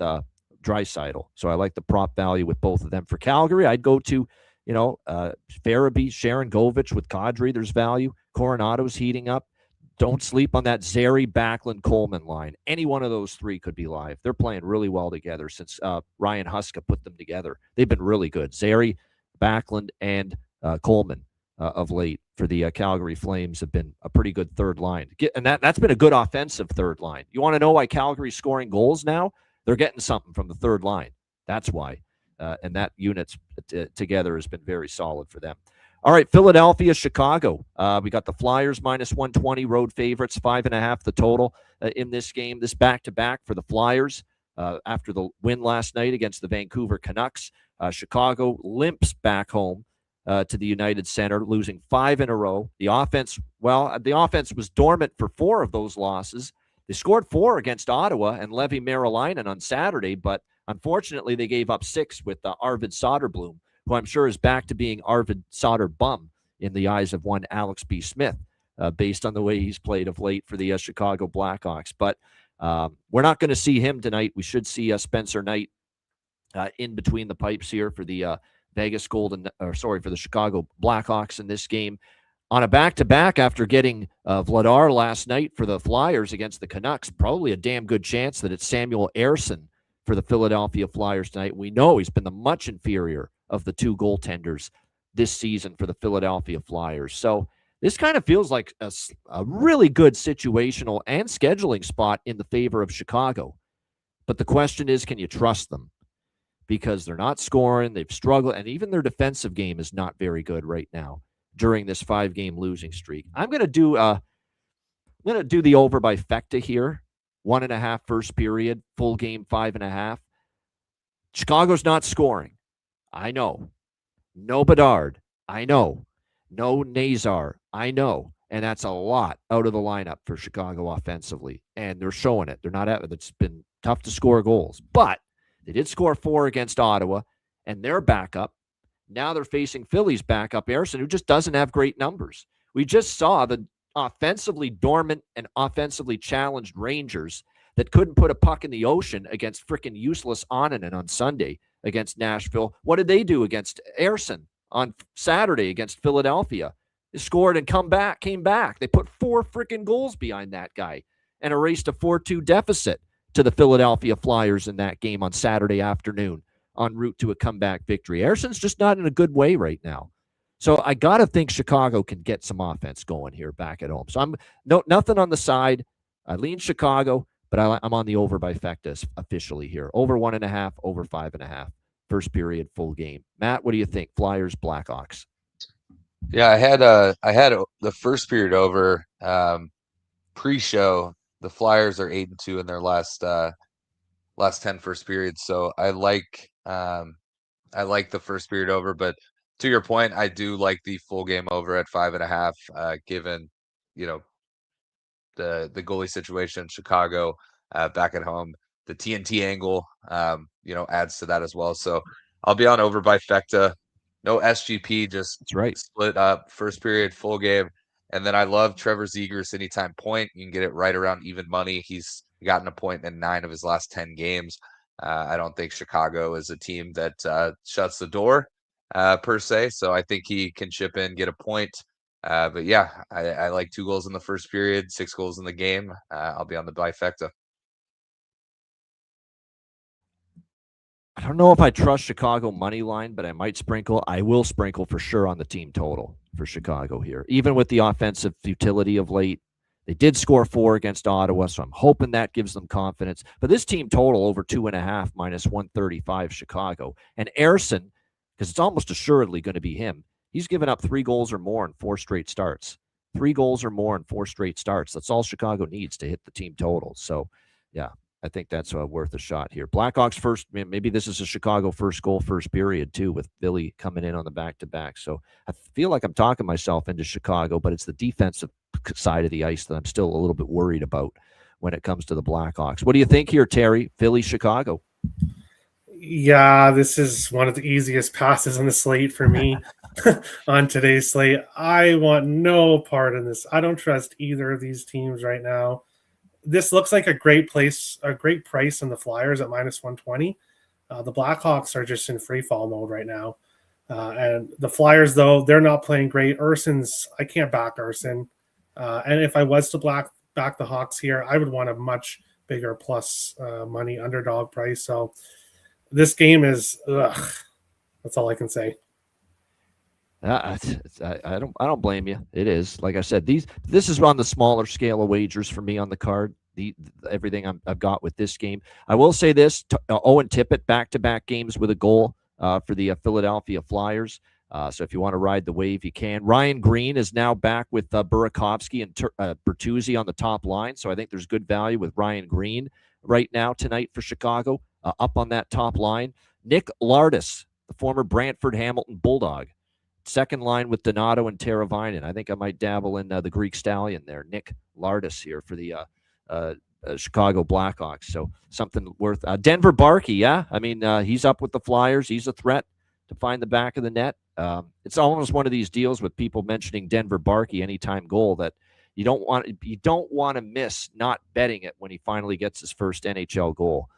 Draisaitl. So I like the prop value with both of them. For Calgary, I'd go to, Farabee, Sharon Govich with Kadri. There's value. Coronado's heating up. Don't sleep on that Zary, Backlund, Coleman line. Any one of those three could be live. They're playing really well together since Ryan Huska put them together. They've been really good. Zary, Backlund, and Coleman of late for the Calgary Flames have been a pretty good third line. And that's been a good offensive third line. You want to know why Calgary's scoring goals now? They're getting something from the third line. That's why. And that unit's together has been very solid for them. All right, Philadelphia, Chicago. We got the Flyers minus 120 road favorites, 5.5 the total in this game. This back-to-back for the Flyers after the win last night against the Vancouver Canucks. Chicago limps back home to the United Center, losing 5 in a row. The offense was dormant for 4 of those losses. They scored 4 against Ottawa and Levi Merilainen on Saturday, but unfortunately they gave up 6 with Arvid Soderblom, who I'm sure is back to being Arvid Soderbum in the eyes of one Alex B. Smith, based on the way he's played of late for the Chicago Blackhawks. But we're not going to see him tonight. We should see Spencer Knight in between the pipes here for the for the Chicago Blackhawks in this game. On a back-to-back after getting Vladar last night for the Flyers against the Canucks, probably a damn good chance that it's Samuel Ersson for the Philadelphia Flyers tonight. We know he's been the much inferior of the 2 goaltenders this season for the Philadelphia Flyers. So this kind of feels like a really good situational and scheduling spot in the favor of Chicago. But the question is, can you trust them? Because they're not scoring, they've struggled, and even their defensive game is not very good right now during this 5-game losing streak. I'm going to do the over by Fecta here. 1.5 first period, full game 5.5. Chicago's not scoring. I know. No Bedard. I know. No Nazar. I know. And that's a lot out of the lineup for Chicago offensively. And they're showing it. It's been tough to score goals. But they did score 4 against Ottawa, and they're back up. Now they're facing Philly's backup, Ersson, who just doesn't have great numbers. We just saw the offensively dormant and offensively challenged Rangers that couldn't put a puck in the ocean against freaking useless Onanen on Sunday against Nashville. What did they do against Ersson on Saturday against Philadelphia? They scored and came back. They put 4 freaking goals behind that guy and erased a 4-2 deficit to the Philadelphia Flyers in that game on Saturday afternoon en route to a comeback victory. Ersson's just not in a good way right now. So I got to think Chicago can get some offense going here back at home. So I'm nothing on the side. I lean Chicago, but I'm on the over by Fectus officially here. Over 1.5, over 5.5. First period, full game. Matt, what do you think? Flyers, Blackhawks. Yeah, I had the first period over pre-show. The Flyers are 8-2 in their last 10 first periods. So I like the first period over, but to your point, I do like the full game over at 5.5, given, the goalie situation, Chicago back at home, the TNT angle, adds to that as well. So I'll be on over by Fecta. No SGP, just That's right. Split up first period, full game. And then I love Trevor Zegras anytime point. You can get it right around even money. He's gotten a point in 9 of his last 10 games. I don't think Chicago is a team that shuts the door per se. So I think he can chip in, get a point. But yeah, I like 2 goals in the first period, 6 goals in the game. I'll be on the bifecta. I don't know if I trust Chicago money line, but I might sprinkle. I will sprinkle for sure on the team total for Chicago here. Even with the offensive futility of late, They did score 4 against Ottawa, so I'm hoping that gives them confidence. But this team total over 2.5 minus 135 Chicago. And Ersson, because it's almost assuredly going to be him, he's given up 3 goals or more in 4 straight starts. 3 goals or more in 4 straight starts. That's all Chicago needs to hit the team total. So, yeah, I think that's worth a shot here. Blackhawks first, maybe this is a Chicago first goal, first period, too, with Billy coming in on the back-to-back. So I feel like I'm talking myself into Chicago, but it's the defensive side of the ice that I'm still a little bit worried about when it comes to the Blackhawks. What do you think here, Terry? Philly, Chicago? Yeah, this is one of the easiest passes on the slate for me on today's slate. I want no part in this. I don't trust either of these teams right now. This looks like a great price on the Flyers at minus 120. The Blackhawks are just in free fall mode right now. And the Flyers, though, they're not playing great. I can't back Ersson. And if I was to back the Hawks here, I would want a much bigger plus money underdog price. So this game is, that's all I can say. I don't blame you. It is, like I said, this is on the smaller scale of wagers for me on the card. Everything I've got with this game. I will say this: Owen Tippett back-to-back games with a goal for the Philadelphia Flyers. So if you want to ride the wave, you can. Ryan Green is now back with Burakovsky and Bertuzzi on the top line. So I think there's good value with Ryan Green right now tonight for Chicago up on that top line. Nick Lardis, the former Brantford Hamilton Bulldog. Second line with Donato and Teravainen. I think I might dabble in the Greek Stallion there. Nick Lardis here for the Chicago Blackhawks. So something worth. Denver Barkey, yeah. I mean, he's up with the Flyers. He's a threat to find the back of the net. It's almost one of these deals with people mentioning Denver Barkey anytime goal that you don't want to miss not betting it when he finally gets his first NHL goal.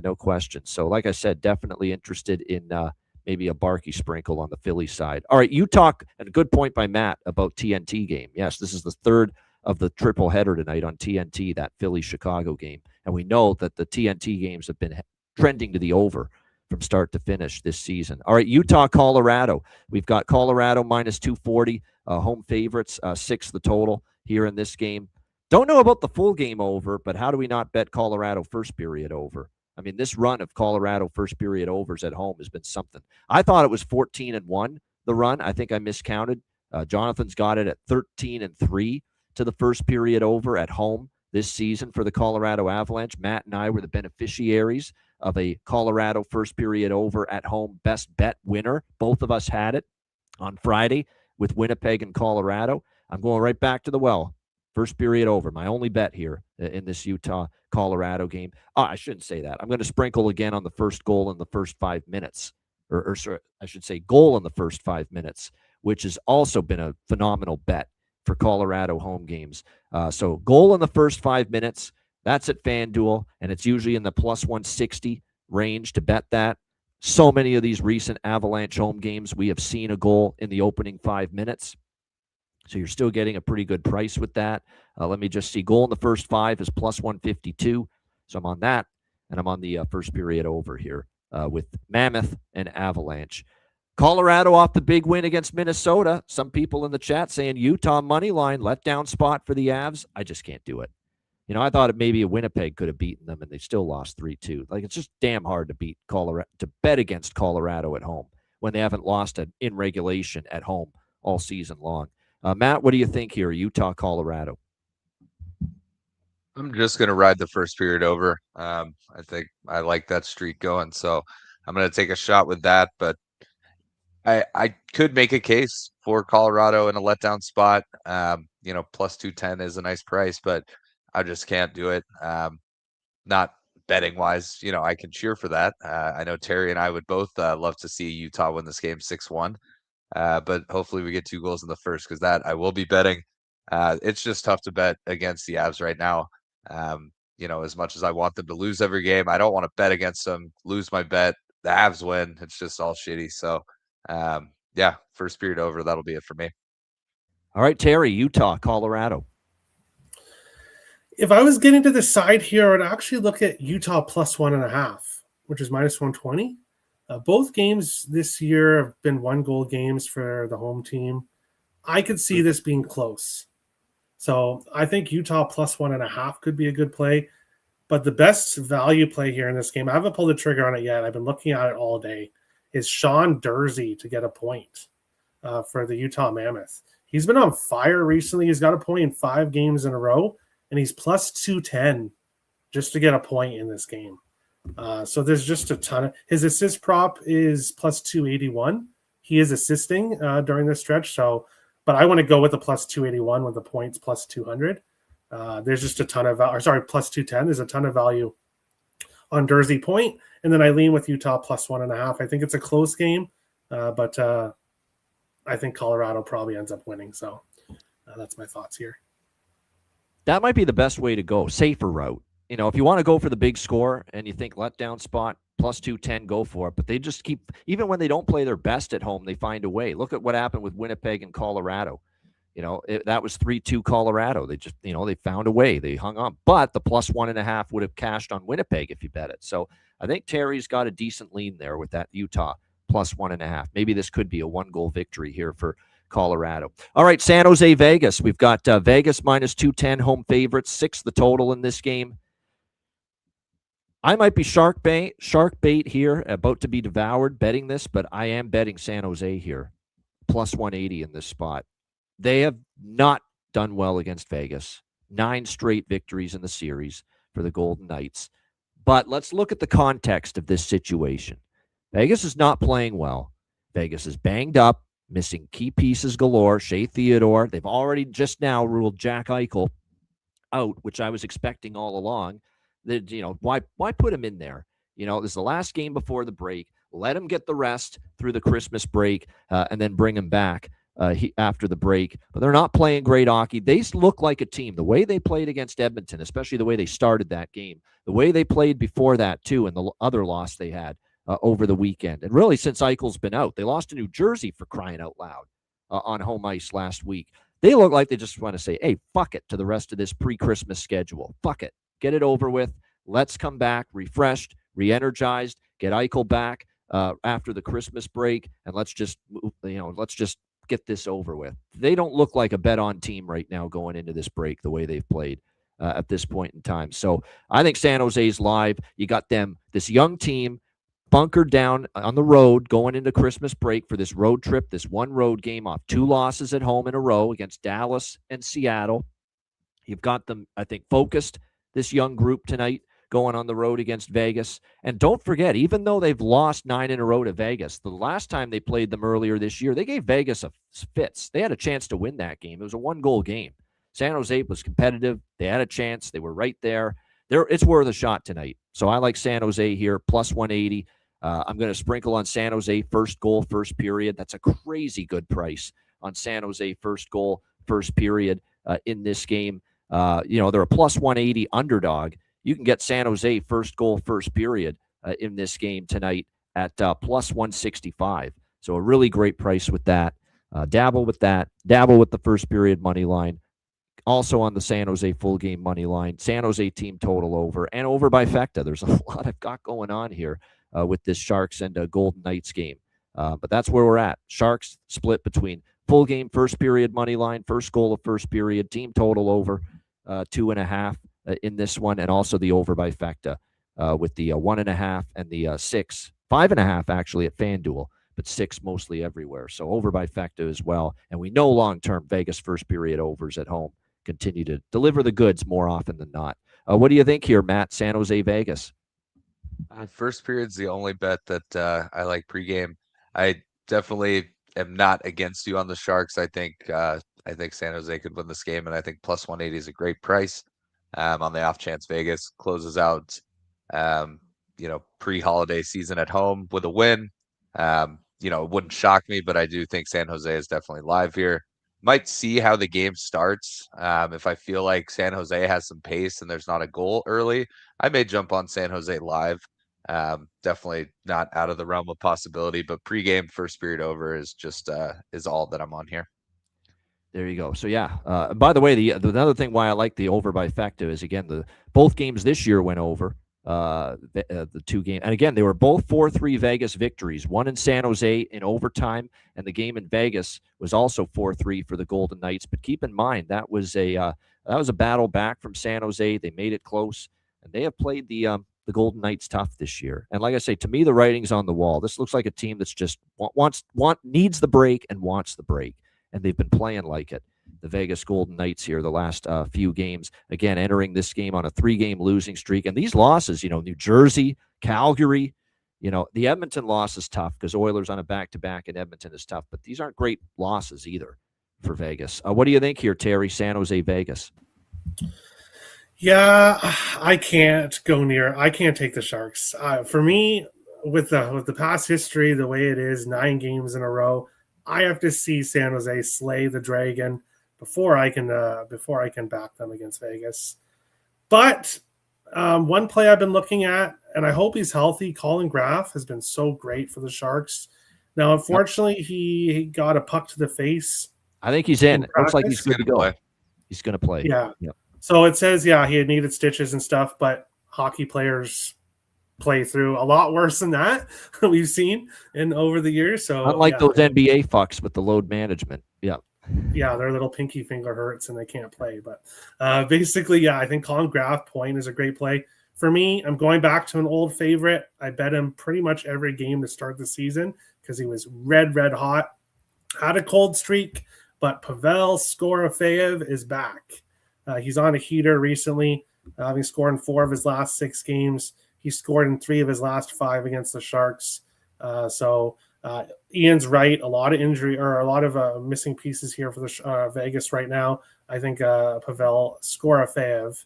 No question. So, like I said, definitely interested in maybe a Barkey sprinkle on the Philly side. All right, Utah, and a good point by Matt about TNT game. Yes, this is the third of the triple header tonight on TNT, that Philly-Chicago game. And we know that the TNT games have been trending to the over from start to finish this season. All right, Utah, Colorado. We've got Colorado minus 240, home favorites, 6 the total here in this game. Don't know about the full game over, but how do we not bet Colorado first period over? I mean, this run of Colorado first period overs at home has been something. I thought it was 14-1, the run. I think I miscounted. Jonathan's got it at 13-3 to the first period over at home this season for the Colorado Avalanche. Matt and I were the beneficiaries of a Colorado first period over at home best bet winner. Both of us had it on Friday with Winnipeg and Colorado. I'm going right back to the well. First period over. My only bet here in this Utah-Colorado game. Oh, I shouldn't say that. I'm going to sprinkle again on the first goal in the first 5 minutes. Or sorry, I should say goal in the first 5 minutes, which has also been a phenomenal bet for Colorado home games. So goal in the first 5 minutes, that's at FanDuel, and it's usually in the plus 160 range to bet that. So many of these recent Avalanche home games, we have seen a goal in the opening 5 minutes. So you're still getting a pretty good price with that. Let me just see. Goal in the first 5 is plus 152. So I'm on that, and I'm on the first period over here with Mammoth and Avalanche. Colorado off the big win against Minnesota. Some people in the chat saying Utah money line, letdown spot for the Avs. I just can't do it. You know, I thought maybe a Winnipeg could have beaten them, and they still lost 3-2. Like, it's just damn hard to beat Colorado, to bet against Colorado at home when they haven't lost in regulation at home all season long. Matt, what do you think here? Utah, Colorado. I'm just going to ride the first period over. I think I like that streak going, so I'm going to take a shot with that. But I could make a case for Colorado in a letdown spot. You know, plus 210 is a nice price, but I just can't do it. Not betting wise, you know, I can cheer for that. I know Terry and I would both love to see Utah win this game 6-1. But hopefully we get 2 goals in the first, because that I will be betting. It's just tough to bet against the Avs right now. You know, as much as I want them to lose every game, I don't want to bet against them, lose my bet. The Avs win. It's just all shitty. So, yeah, first period over. That'll be it for me. All right, Terry, Utah, Colorado. If I was getting to the side here, I'd actually look at Utah plus 1.5, which is minus 120. Both games this year have been 1-goal games for the home team. I could see this being close. So I think Utah plus 1.5 could be a good play. But the best value play here in this game, I haven't pulled the trigger on it yet. I've been looking at it all day, is Sean Dursey to get a point for the Utah Mammoth. He's been on fire recently. He's got a point in 5 games in a row, and he's plus 210 just to get a point in this game. So there's just a ton of his assist prop is plus 281. He is assisting during this stretch. So, but I want to go with the plus 281 with the points plus 200. There's just a ton of plus 210. There's a ton of value on Dursey point. And then I lean with Utah plus 1.5. I think it's a close game, but I think Colorado probably ends up winning. So that's my thoughts here. That might be the best way to go. Safer route. If you want to go for the big score and you think letdown spot, plus 210, go for it. But they just keep, even when they don't play their best at home, they find a way. Look at what happened with Winnipeg and Colorado. That was 3-2 Colorado. They just, they found a way. They hung on. But the plus 1.5 would have cashed on Winnipeg if you bet it. So I think Terry's got a decent lean there with that Utah plus 1.5. Maybe this could be a 1-goal victory here for Colorado. All right, San Jose, Vegas. We've got Vegas minus 210 home favorites, 6 the total in this game. I might be shark bait here, about to be devoured betting this, but I am betting San Jose here, plus 180 in this spot. They have not done well against Vegas. 9 straight victories in the series for the Golden Knights. But let's look at the context of this situation. Vegas is not playing well. Vegas is banged up, missing key pieces galore. Shea Theodore. They've already just now ruled Jack Eichel out, which I was expecting all along. Why put him in there? This is the last game before the break. Let him get the rest through the Christmas break and then bring him back after the break. But they're not playing great hockey. They look like a team. The way they played against Edmonton, especially the way they started that game, the way they played before that too, and the other loss they had over the weekend. And really, since Eichel's been out, they lost to New Jersey, for crying out loud, on home ice last week. They look like they just want to say, hey, fuck it to the rest of this pre-Christmas schedule. Fuck it. Get it over with. Let's come back refreshed, re-energized, get Eichel back after the Christmas break, and let's just get this over with. They don't look like a bet-on team right now going into this break the way they've played at this point in time. So I think San Jose's live. You got them, this young team, bunkered down on the road going into Christmas break for this road trip, this one road game off 2 losses at home in a row against Dallas and Seattle. You've got them, I think, focused, this young group tonight, going on the road against Vegas. And don't forget, even though they've lost 9 in a row to Vegas, the last time they played them earlier this year, they gave Vegas a fits. They had a chance to win that game. It was a 1-goal game. San Jose was competitive. They had a chance. They were right there. It's worth a shot tonight. So I like San Jose here, plus 180. I'm going to sprinkle on San Jose first goal, first period. That's a crazy good price on San Jose first goal, first period in this game. They're a plus 180 underdog. You can get San Jose first goal, first period in this game tonight at plus 165. So a really great price with that. Dabble with that. Dabble with the first period money line. Also on the San Jose full game money line. San Jose team total over and over by Fecta. There's a lot I've got going on here with this Sharks and Golden Knights game. But that's where we're at. Sharks split between full game first period money line, first goal of first period, team total over 2.5 in this one, and also the over by Fecta with the 1.5 and the 6, 5.5 actually at FanDuel, but 6 mostly everywhere. So over by Fecta as well. And we know long-term Vegas first period overs at home continue to deliver the goods more often than not. What do you think here, Matt? San Jose, Vegas? First period's the only bet that I like pregame. I definitely am not against you on the Sharks. I think San Jose could win this game, and I think plus 180 is a great price. On the off chance Vegas closes out, pre-holiday season at home with a win. It wouldn't shock me, but I do think San Jose is definitely live here. Might see how the game starts. If I feel like San Jose has some pace and there's not a goal early, I may jump on San Jose live. Definitely not out of the realm of possibility, but pregame first period over is just is all that I'm on here. There you go. So yeah. By the way, the another thing why I like the over by Fecta is, again, both games this year went over. the two games. And again, they were both 4-3 Vegas victories, one in San Jose in overtime, and the game in Vegas was also 4-3 for the Golden Knights. But keep in mind, that was a battle back from San Jose. They made it close, and they have played the Golden Knights tough this year. And like I say, to me, the writing's on the wall. This looks like a team that's just needs the break and wants the break, and they've been playing like it. The Vegas Golden Knights here the last few games, again, entering this game on a 3-game losing streak. And these losses, New Jersey, Calgary, the Edmonton loss is tough because Oilers on a back-to-back in Edmonton is tough, but these aren't great losses either for Vegas. What do you think here, Terry, San Jose, Vegas? Yeah, I can't take the Sharks. For me, with the past history, the way it is, 9 games in a row, I have to see San Jose slay the Dragon before I can back them against Vegas. But one play I've been looking at, and I hope he's healthy, Colin Graf has been so great for the Sharks. Now, unfortunately, he got a puck to the face. I think he's in. It looks like he's good to go. He's going to play. Yeah. So it says, he had needed stitches and stuff, but hockey players play through a lot worse than that we've seen over the years. So unlike those NBA fucks with the load management. Yeah, their little pinky finger hurts and they can't play. But basically, I think Colin Graf point is a great play. For me, I'm going back to an old favorite. I bet him pretty much every game to start the season because he was red hot. Had a cold streak, but Pavel Skorofeyev is back. He's on a heater recently, having scored in 4 of his last 6 games. He scored in 3 of his last 5 against the Sharks. So Ian's right. A lot of injury or a lot of missing pieces here for the Vegas right now. I think Pavel Skorofeyev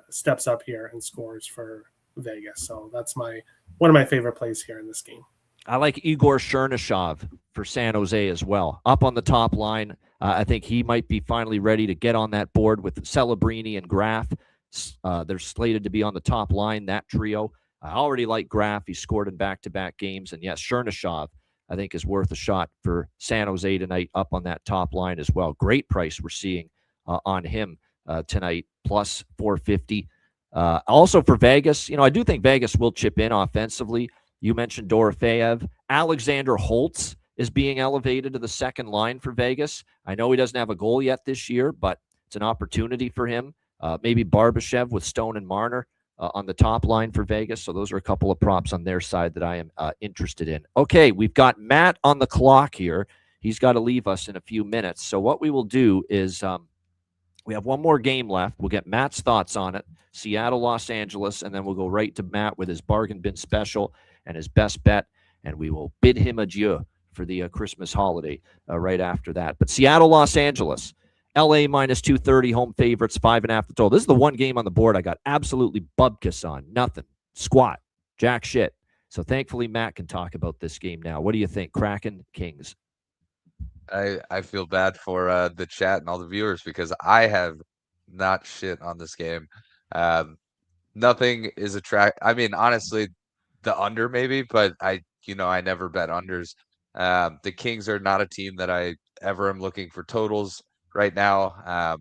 steps up here and scores for Vegas. So that's one of my favorite plays here in this game. I like Igor Chernyshov for San Jose as well. Up on the top line, I think he might be finally ready to get on that board with Celebrini and Graf. They're slated to be on the top line, that trio. I already like Graf. He scored in back-to-back games. And yes, Chernyshov, I think, is worth a shot for San Jose tonight up on that top line as well. Great price we're seeing on him tonight, plus 450. Also for Vegas, I do think Vegas will chip in offensively. You mentioned Dorofeyev. Alexander Holtz is being elevated to the second line for Vegas. I know he doesn't have a goal yet this year, but it's an opportunity for him. Maybe Barbashev with Stone and Marner on the top line for Vegas. So those are a couple of props on their side that I am interested in. Okay, we've got Matt on the clock here. He's got to leave us in a few minutes. So what we will do is we have one more game left. We'll get Matt's thoughts on it. Seattle, Los Angeles, and then we'll go right to Matt with his bargain bin special and his best bet, and we will bid him adieu for the Christmas holiday right after that. But Seattle, Los Angeles, LA minus 230, home favorites, 5.5 the total. This is the one game on the board I got absolutely bubkiss on. Nothing. Squat. Jack shit. So thankfully, Matt can talk about this game now. What do you think? Kraken, Kings. I feel bad for the chat and all the viewers because I have not shit on this game. Nothing is I mean, honestly, the under maybe, but I never bet unders. The Kings are not a team that I ever am looking for totals right now.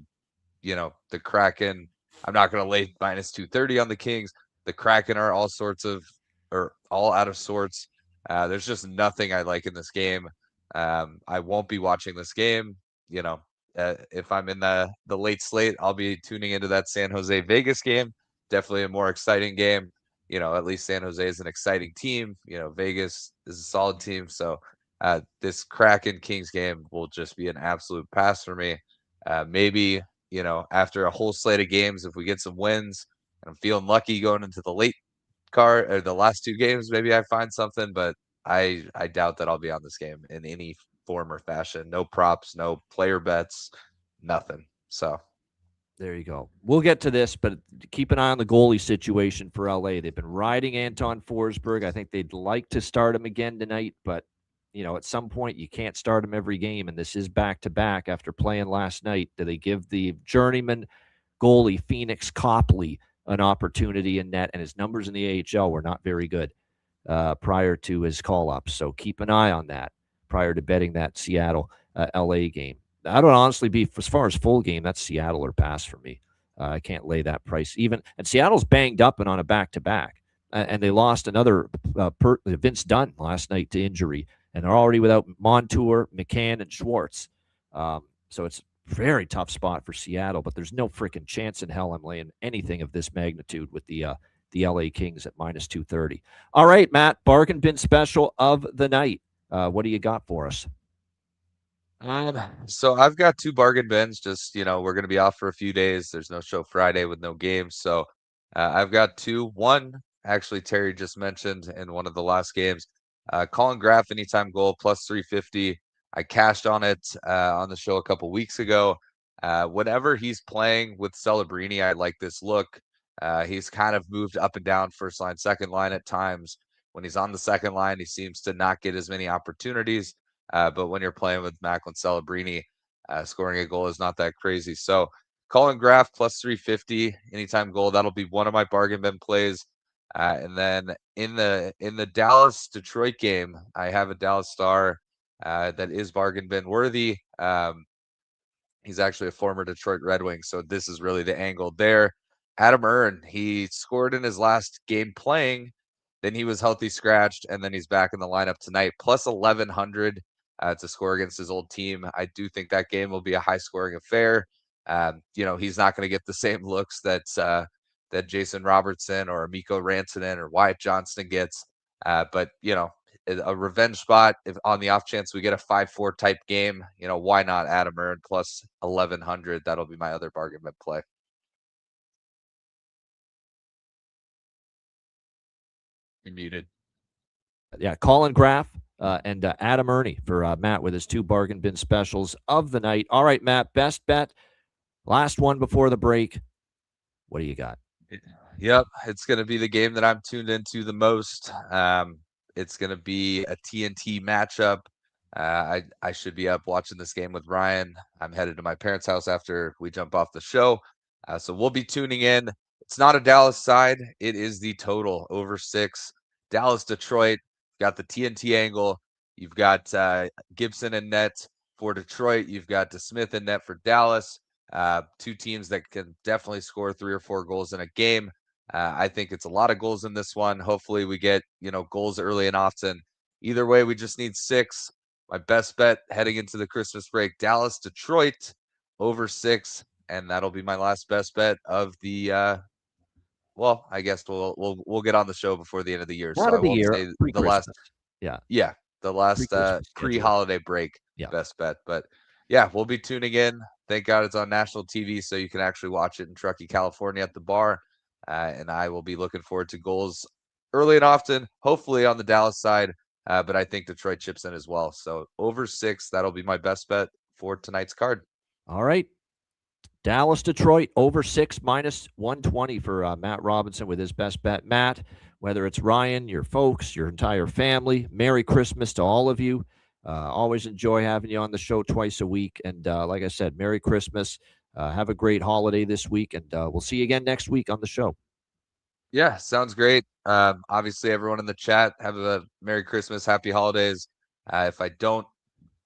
The Kraken, I'm not going to lay minus 230 on the Kings. The Kraken are all out of sorts. There's just nothing I like in this game. I won't be watching this game. If I'm in the late slate, I'll be tuning into that San Jose Vegas game. Definitely a more exciting game. At least San Jose is an exciting team. Vegas is a solid team. So this Kraken Kings game will just be an absolute pass for me. Maybe, after a whole slate of games, if we get some wins and I'm feeling lucky going into the late card or the last 2 games, maybe I find something, but I doubt that I'll be on this game in any form or fashion. No props, no player bets, nothing. So there you go. We'll get to this, but keep an eye on the goalie situation for LA. They've been riding Anton Forsberg. I think they'd like to start him again tonight, but at some point you can't start him every game, and this is back-to-back after playing last night. Do they give the journeyman goalie Phoenix Copley an opportunity in net? And his numbers in the AHL were not very good prior to his call-up, so keep an eye on that prior to betting that Seattle LA game. I don't honestly be, as far as full game, that's Seattle or pass for me. I can't lay that price even. And Seattle's banged up and on a back-to-back. And they lost another Vince Dunn last night to injury. And they're already without Montour, McCann, and Schwartz. So it's a very tough spot for Seattle. But there's no freaking chance in hell I'm laying anything of this magnitude with the LA Kings at minus 230. All right, Matt, bargain bin special of the night. What do you got for us? So I've got 2 bargain bins. Just, we're going to be off for a few days. There's no show Friday with no games. So I've got 2. One, actually, Terry just mentioned in one of the last games. Colin Graff, anytime goal, plus 350. I cashed on it on the show a couple weeks ago. Whenever he's playing with Celebrini, I like this look. He's kind of moved up and down first line, second line at times. When he's on the second line, he seems to not get as many opportunities. But when you're playing with Macklin Celebrini, scoring a goal is not that crazy. So Colin Graff plus 350 anytime goal. That'll be one of my bargain bin plays. And then in the Dallas Detroit game, I have a Dallas Star that is bargain bin worthy. He's actually a former Detroit Red Wing, so this is really the angle there. Adam Ern, he scored in his last game playing. Then he was healthy scratched, and then he's back in the lineup tonight. Plus 1,100 to score against his old team. I do think that game will be a high-scoring affair. He's not going to get the same looks that Jason Robertson or Mikko Rantanen or Wyatt Johnston gets. But a revenge spot, if on the off chance we get a 5-4 type game, why not Adam Ern plus 1,100? That'll be my other bargain bin play. You're muted. Yeah, Colin Graff and Adam Ernie for Matt with his 2 bargain bin specials of the night. All right, Matt, best bet. Last one before the break. What do you got? Yep, it's going to be the game that I'm tuned into the most. It's going to be a TNT matchup. I should be up watching this game with Ryan. I'm headed to my parents' house after we jump off the show. So we'll be tuning in. It's not a Dallas side. It is the total over 6. Dallas, Detroit, got the TNT angle. You've got Gibson in net for Detroit. You've got DeSmith in net for Dallas. 2 teams that can definitely score 3 or 4 goals in a game. I think it's a lot of goals in this one. Hopefully we get, goals early and often. Either way, we just need 6. My best bet heading into the Christmas break, Dallas, Detroit over 6. And that'll be my last best bet of the, I guess we'll get on the show before the end of the year. So I won't say the last, the last pre-holiday break best bet. But yeah, we'll be tuning in. Thank God it's on national TV, so you can actually watch it in Truckee, California at the bar. And I will be looking forward to goals early and often, hopefully on the Dallas side. But I think Detroit chips in as well. So over 6, that'll be my best bet for tonight's card. All right. Dallas, Detroit, over 6, minus 120 for Matt Robinson with his best bet. Matt, whether it's Ryan, your folks, your entire family, Merry Christmas to all of you. Always enjoy having you on the show twice a week. And like I said, Merry Christmas. Have a great holiday this week, and we'll see you again next week on the show. Yeah, sounds great. Obviously, everyone in the chat, have a Merry Christmas, Happy Holidays. If I don't,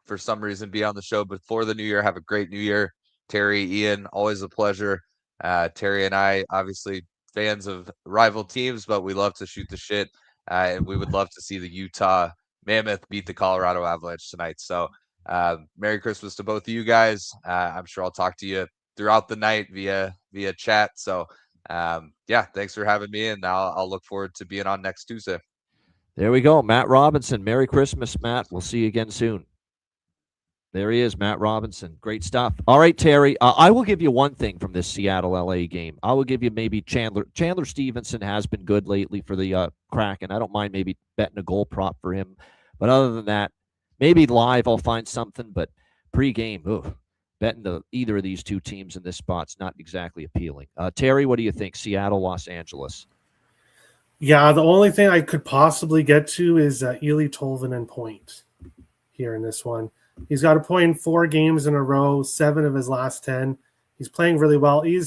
for some reason, be on the show before the new year, have a great new year. Terry, Ian, always a pleasure. Terry and I, obviously, fans of rival teams, but we love to shoot the shit. And we would love to see the Utah Mammoth beat the Colorado Avalanche tonight. So Merry Christmas to both of you guys. I'm sure I'll talk to you throughout the night via chat. So thanks for having me, and I'll look forward to being on next Tuesday. There we go. Matt Robinson. Merry Christmas, Matt. We'll see you again soon. There he is, Matt Robinson. Great stuff. All right, Terry, I will give you one thing from this Seattle-LA game. I will give you maybe Chandler Stevenson has been good lately for the Kraken. I don't mind maybe betting a goal prop for him. But other than that, maybe live I'll find something, but pre-game, betting either of these 2 teams in this spot's not exactly appealing. Terry, what do you think? Seattle, Los Angeles. Yeah, the only thing I could possibly get to is Eeli Tolvanen point here in this one. He's got a point in 4 games in a row, 7 of his last 10. He's playing really well. In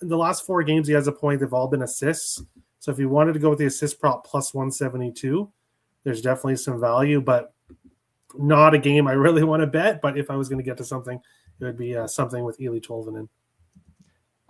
the last 4 games, he has a point. They've all been assists. So if you wanted to go with the assist prop plus 172, there's definitely some value, but not a game I really want to bet. But if I was going to get to something, it would be something with Eeli Tolvanen.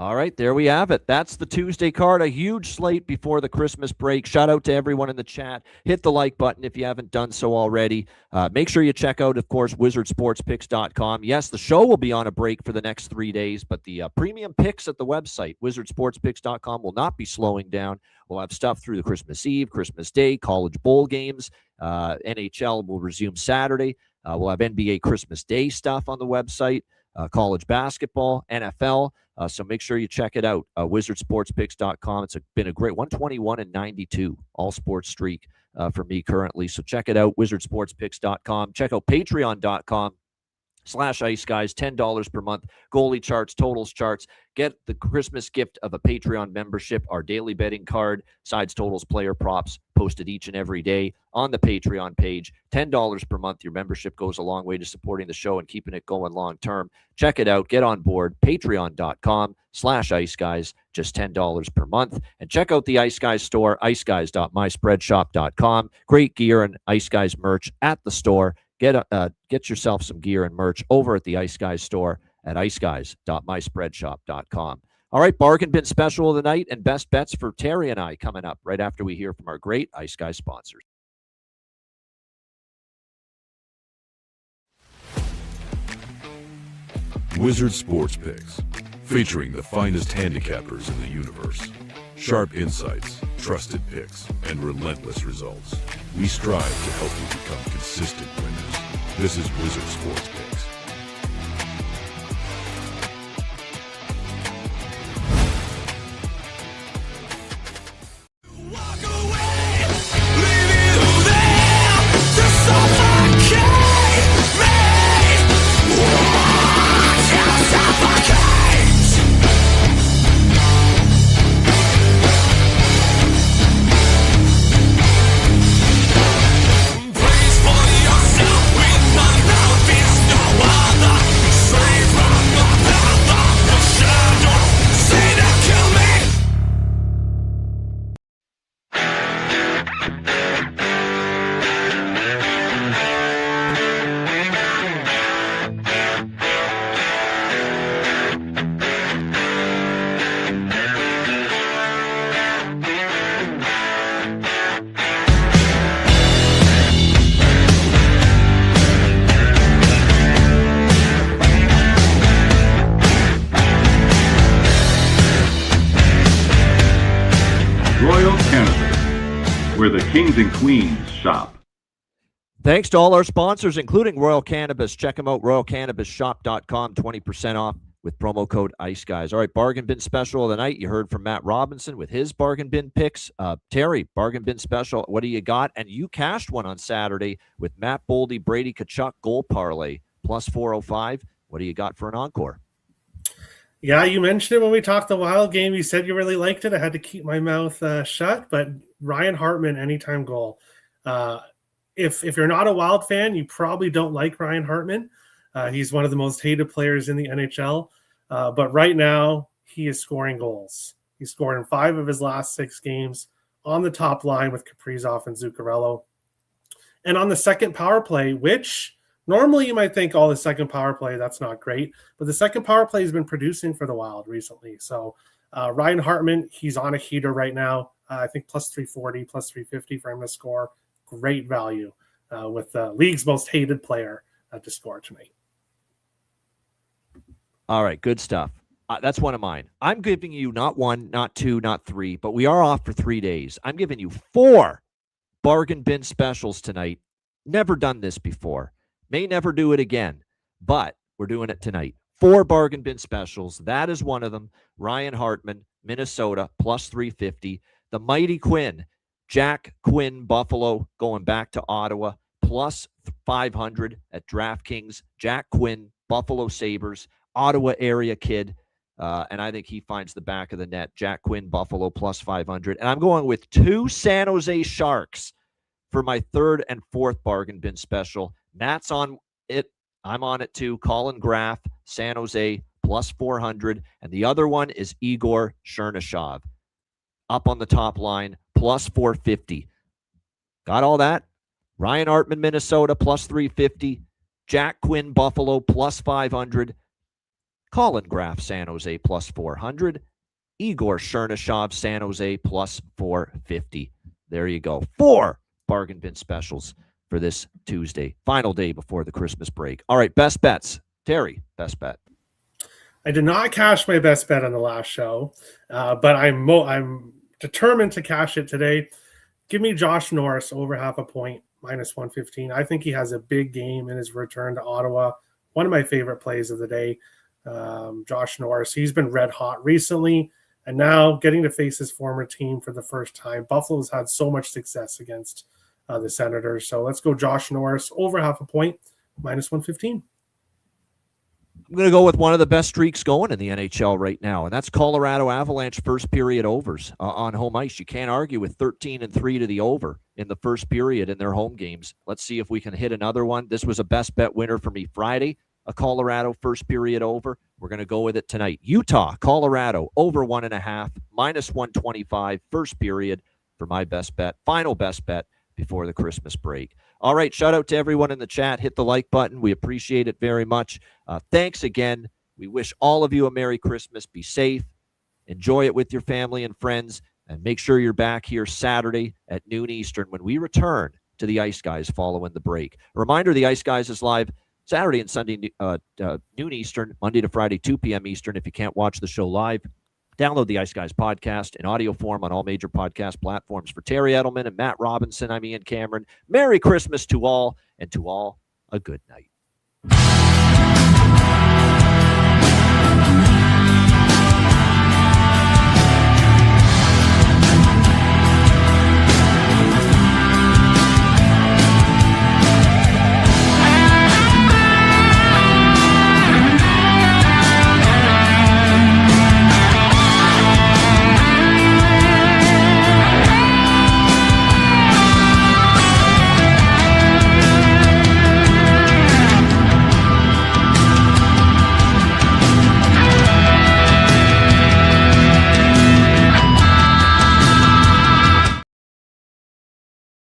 All right, there we have it. That's the Tuesday card, a huge slate before the Christmas break. Shout out to everyone in the chat. Hit the like button if you haven't done so already. Make sure you check out, of course, wizardsportspicks.com. Yes, the show will be on a break for the next 3 days, but the premium picks at the website, wizardsportspicks.com, will not be slowing down. We'll have stuff through the Christmas Eve, Christmas Day, college bowl games. NHL will resume Saturday. We'll have NBA Christmas Day stuff on the website, college basketball, NFL. So make sure you check it out, wizardsportspicks.com. It's been a great 121-92 all sports streak for me currently. So check it out, wizardsportspicks.com. Check out patreon.com/Ice Guys, $10 per month. Goalie charts, totals charts. Get the Christmas gift of a Patreon membership, our daily betting card, sides, totals, player props, posted each and every day on the Patreon page. $10 per month. Your membership goes a long way to supporting the show and keeping it going long term. Check it out. Get on board. Patreon.com/Ice Guys, just $10 per month. And check out the Ice Guys store, iceguys.myspreadshop.com. Great gear and Ice Guys merch at the store. Get yourself some gear and merch over at the Ice Guys store at iceguys.myspreadshop.com. All right, bargain bin special of the night and best bets for Terry and I coming up right after we hear from our great Ice Guys sponsors. Wizard Sports Picks, featuring the finest handicappers in the universe. Sharp insights, trusted picks, and relentless results. We strive to help you become consistent winners. This is Wizard Sports Picks. Where the kings and queens shop. Thanks to all our sponsors, including Royal Cannabis. Check them out, royalcannabisshop.com, 20% off with promo code ICEGUYS. All right, bargain bin special of the night. You heard from Matt Robinson with his bargain bin picks. Terry, bargain bin special, what do you got? And you cashed one on Saturday with Matt Boldy, Brady Tkachuk goal parlay, plus 405. What do you got for an encore? Yeah, you mentioned it when we talked the Wild game. You said you really liked it. I had to keep my mouth shut, but Ryan Hartman, anytime goal. If you're not a Wild fan, you probably don't like Ryan Hartman. He's one of the most hated players in the NHL. But right now, he is scoring goals. He's scored in 5 of his last 6 games on the top line with Kaprizov and Zuccarello. And on the second power play, which normally you might think, the second power play, that's not great. But the second power play has been producing for the Wild recently. So Ryan Hartman, he's on a heater right now. I think plus 340, plus 350 for him to score. Great value with the league's most hated player to score tonight. All right, good stuff. That's one of mine. I'm giving you not 1, not 2, not 3, but we are off for 3 days. I'm giving you 4 bargain bin specials tonight. Never done this before. May never do it again, but we're doing it tonight. 4 bargain bin specials. That is one of them. Ryan Hartman, Minnesota, plus 350. The Mighty Quinn, Jack Quinn, Buffalo, going back to Ottawa, plus 500 at DraftKings. Jack Quinn, Buffalo Sabres, Ottawa area kid, and I think he finds the back of the net. Jack Quinn, Buffalo, plus 500. And I'm going with 2 San Jose Sharks for my 3rd and 4th bargain bin special. Matt's on it. I'm on it too. Colin Graff, San Jose, plus 400. And the other one is Igor Chernyshov, up on the top line, plus 450. Got all that? Ryan Hartman, Minnesota, plus 350. Jack Quinn, Buffalo, plus 500. Colin Graff, San Jose, plus 400. Igor Chernyshov, San Jose, plus 450. There you go. 4 bargain bin specials for this Tuesday, final day before the Christmas break. All right, best bets. Terry, best bet. I did not cash my best bet on the last show, but I'm determined to cash it today. Give me Josh Norris over half a point, minus 115. I think he has a big game in his return to Ottawa. One of my favorite plays of the day. Josh Norris, he's been red hot recently, and now getting to face his former team for the first time. Buffalo's had so much success against the Senators. So let's go Josh Norris over half a point, minus 115. I'm going to go with one of the best streaks going in the NHL right now, and that's Colorado Avalanche first period overs on home ice. You can't argue with 13-3 to the over in the first period in their home games. Let's see if we can hit another one. This was a best bet winner for me Friday, a Colorado first period over. We're going to go with it tonight. Utah, Colorado, over 1.5, minus 125, first period for my best bet, final best bet before the Christmas break. All right, shout out to everyone in the chat. Hit the like button. We appreciate it very much. Thanks again. We wish all of you a Merry Christmas. Be safe. Enjoy it with your family and friends. And make sure you're back here Saturday at noon Eastern when we return to the Ice Guys following the break. A reminder, the Ice Guys is live Saturday and Sunday noon Eastern, Monday to Friday, 2 p.m. Eastern. If you can't watch the show live, download the Ice Guys podcast in audio form on all major podcast platforms. For Terry Edelman and Matt Robinson, I'm Ian Cameron. Merry Christmas to all, and to all, a good night.